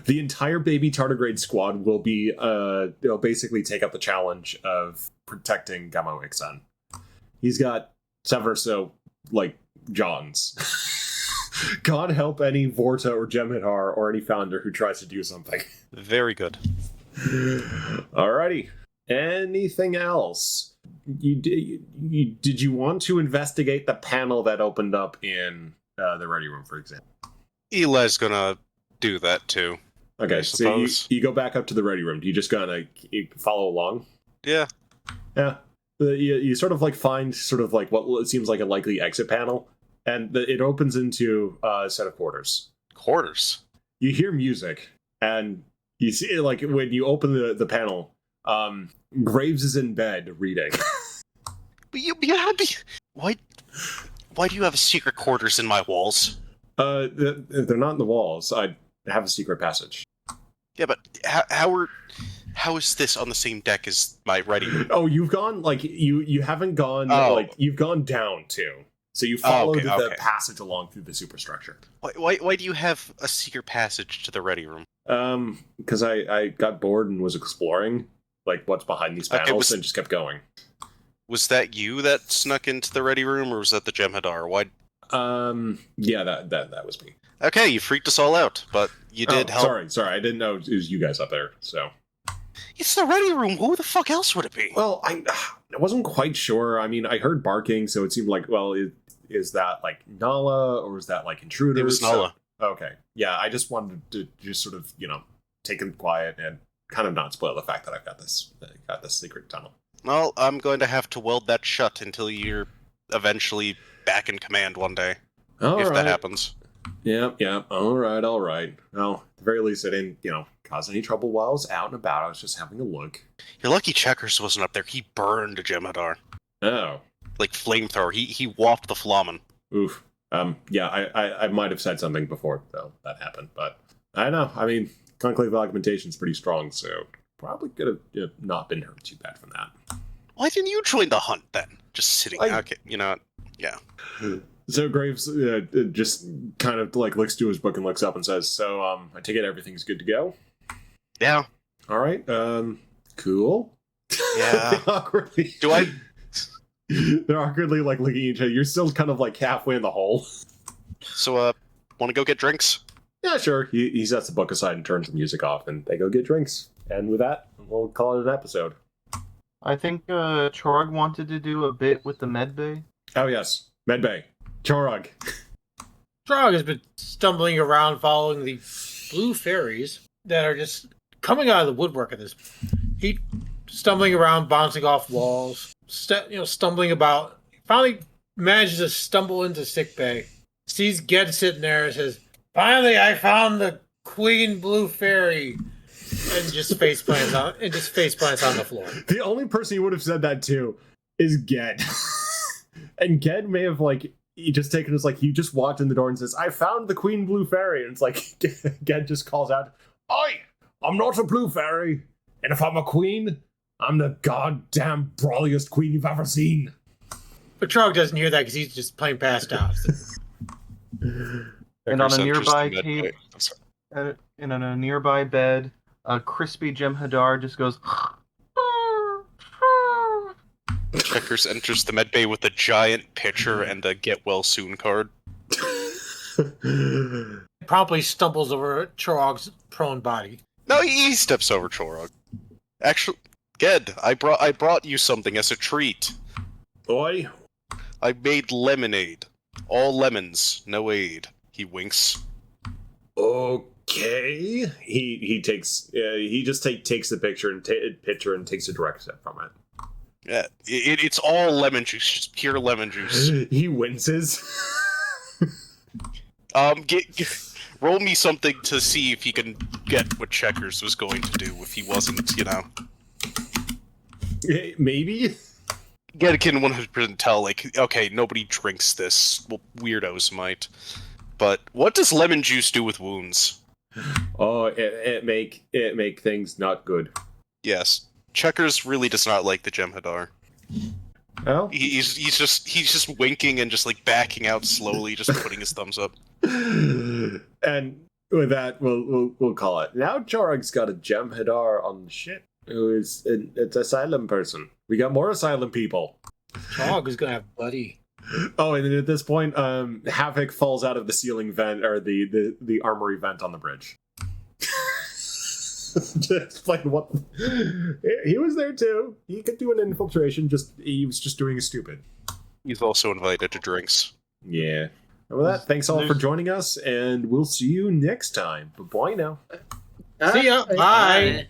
The entire baby tardigrade squad will be they'll basically take up the challenge of protecting Gamo Ixon. He's got 7 or so like Johns. God help any Vorta or Jem'Hadar or any founder who tries to do something. Very good. Alrighty. Anything else? Did you want to investigate the panel that opened up in the ready room, for example? Eli's gonna do that too. Okay, I so suppose. you go back up to the ready room. Do you just gonna follow along? Yeah. Yeah. You sort of like find sort of like what seems like a likely exit panel, and it opens into a set of quarters. Quarters. You hear music, and you see like when you open the panel, Graves is in bed reading. But why do you have secret quarters in my walls? They're not in the walls. I have a secret passage. Yeah, but how is this on the same deck as my ready room? Oh, you've gone like you haven't gone like you've gone down too. So you followed the passage along through the superstructure. Why do you have a secret passage to the ready room? Because I got bored and was exploring like what's behind these panels and just kept going. Was that you that snuck into the ready room, or was that the Jem'Hadar? Why? Yeah, that was me. Okay, you freaked us all out, but you did help. Sorry, I didn't know it was you guys up there. So It's the ready room. Who the fuck else would it be? well, I wasn't quite sure. I mean, I heard barking, so it seemed like is that like Nala or is that like intruders? It was Nala. Okay, yeah, I just wanted to just sort of take it quiet and kind of not spoil the fact that I've got this secret tunnel. Well, I'm going to have to weld that shut until you're eventually back in command one day. If that happens. Yeah. All right. Well, at the very least, I didn't, cause any trouble while I was out and about. I was just having a look. You're lucky Checkers wasn't up there. He burned a Jem'Hadar. Oh. Like flamethrower. He whopped the flamen. Oof. Yeah, I might have said something before, though, that happened. But I don't know. I mean, conclave augmentation's pretty strong, so probably could have not been hurt too bad from that. Why didn't you join the hunt then? Just sitting there. Okay, yeah. So Graves just kind of like looks to his book and looks up and says, "So, I take it everything's good to go." Yeah. All right. Cool. Yeah. Awkwardly. Do I? They're awkwardly like looking at each other. You're still kind of like halfway in the hole. So, want to go get drinks? Yeah, sure. He sets the book aside and turns the music off, and they go get drinks. And with that, we'll call it an episode. I think Chorg wanted to do a bit with the medbay. Oh yes, Medbay, Chorog. Trog has been stumbling around following the blue fairies that are just coming out of the woodwork of this. He stumbling around, bouncing off walls, stumbling about. Finally manages to stumble into sickbay. Sees Ged sitting there and says, "Finally, I found the Queen Blue Fairy." And just face plants on the floor. The only person you would have said that to is Ged. And Ged may have he just taken us he just walked in the door and says, "I found the Queen Blue Fairy." And it's like Ged just calls out, I'm not a blue fairy, and if I'm a queen, I'm the goddamn brawliest queen you've ever seen. But Trog doesn't hear that because he's just plain passed out. And on a nearby table, and on a nearby bed, a crispy Jem'Hadar just goes. Checkers enters the medbay with a giant pitcher and a get well soon card. Promptly stumbles over Trog's prone body. No, he steps over Chorog. Actually, Ged, I brought you something as a treat. Oi. I made lemonade. All lemons, no aid. He winks. Okay. He takes he just takes the picture and takes a direct sip from it. Yeah, it's all lemon juice, just pure lemon juice. He winces. Roll me something to see if he can get what Checkers was going to do if he wasn't, Maybe. Get can 100% tell, like, okay, nobody drinks this. Well, weirdos might. But what does lemon juice do with wounds? Oh, it make things not good. Yes, Checkers really does not like the Jem'Hadar. Oh, He's just winking and just like backing out slowly, just putting his thumbs up. and with that, we'll call it. Now Jorag's got a Jem'Hadar on the ship, who is an asylum person. We got more asylum people. Chog is gonna have Buddy. Oh, and then at this point, Havoc falls out of the ceiling vent or the armory vent on the bridge. To explain what he was there too. He could do an infiltration. He was just doing a stupid. He's also invited to drinks. Yeah. And with that, thanks all for joining us, and we'll see you next time. Bye now. See ya. Bye.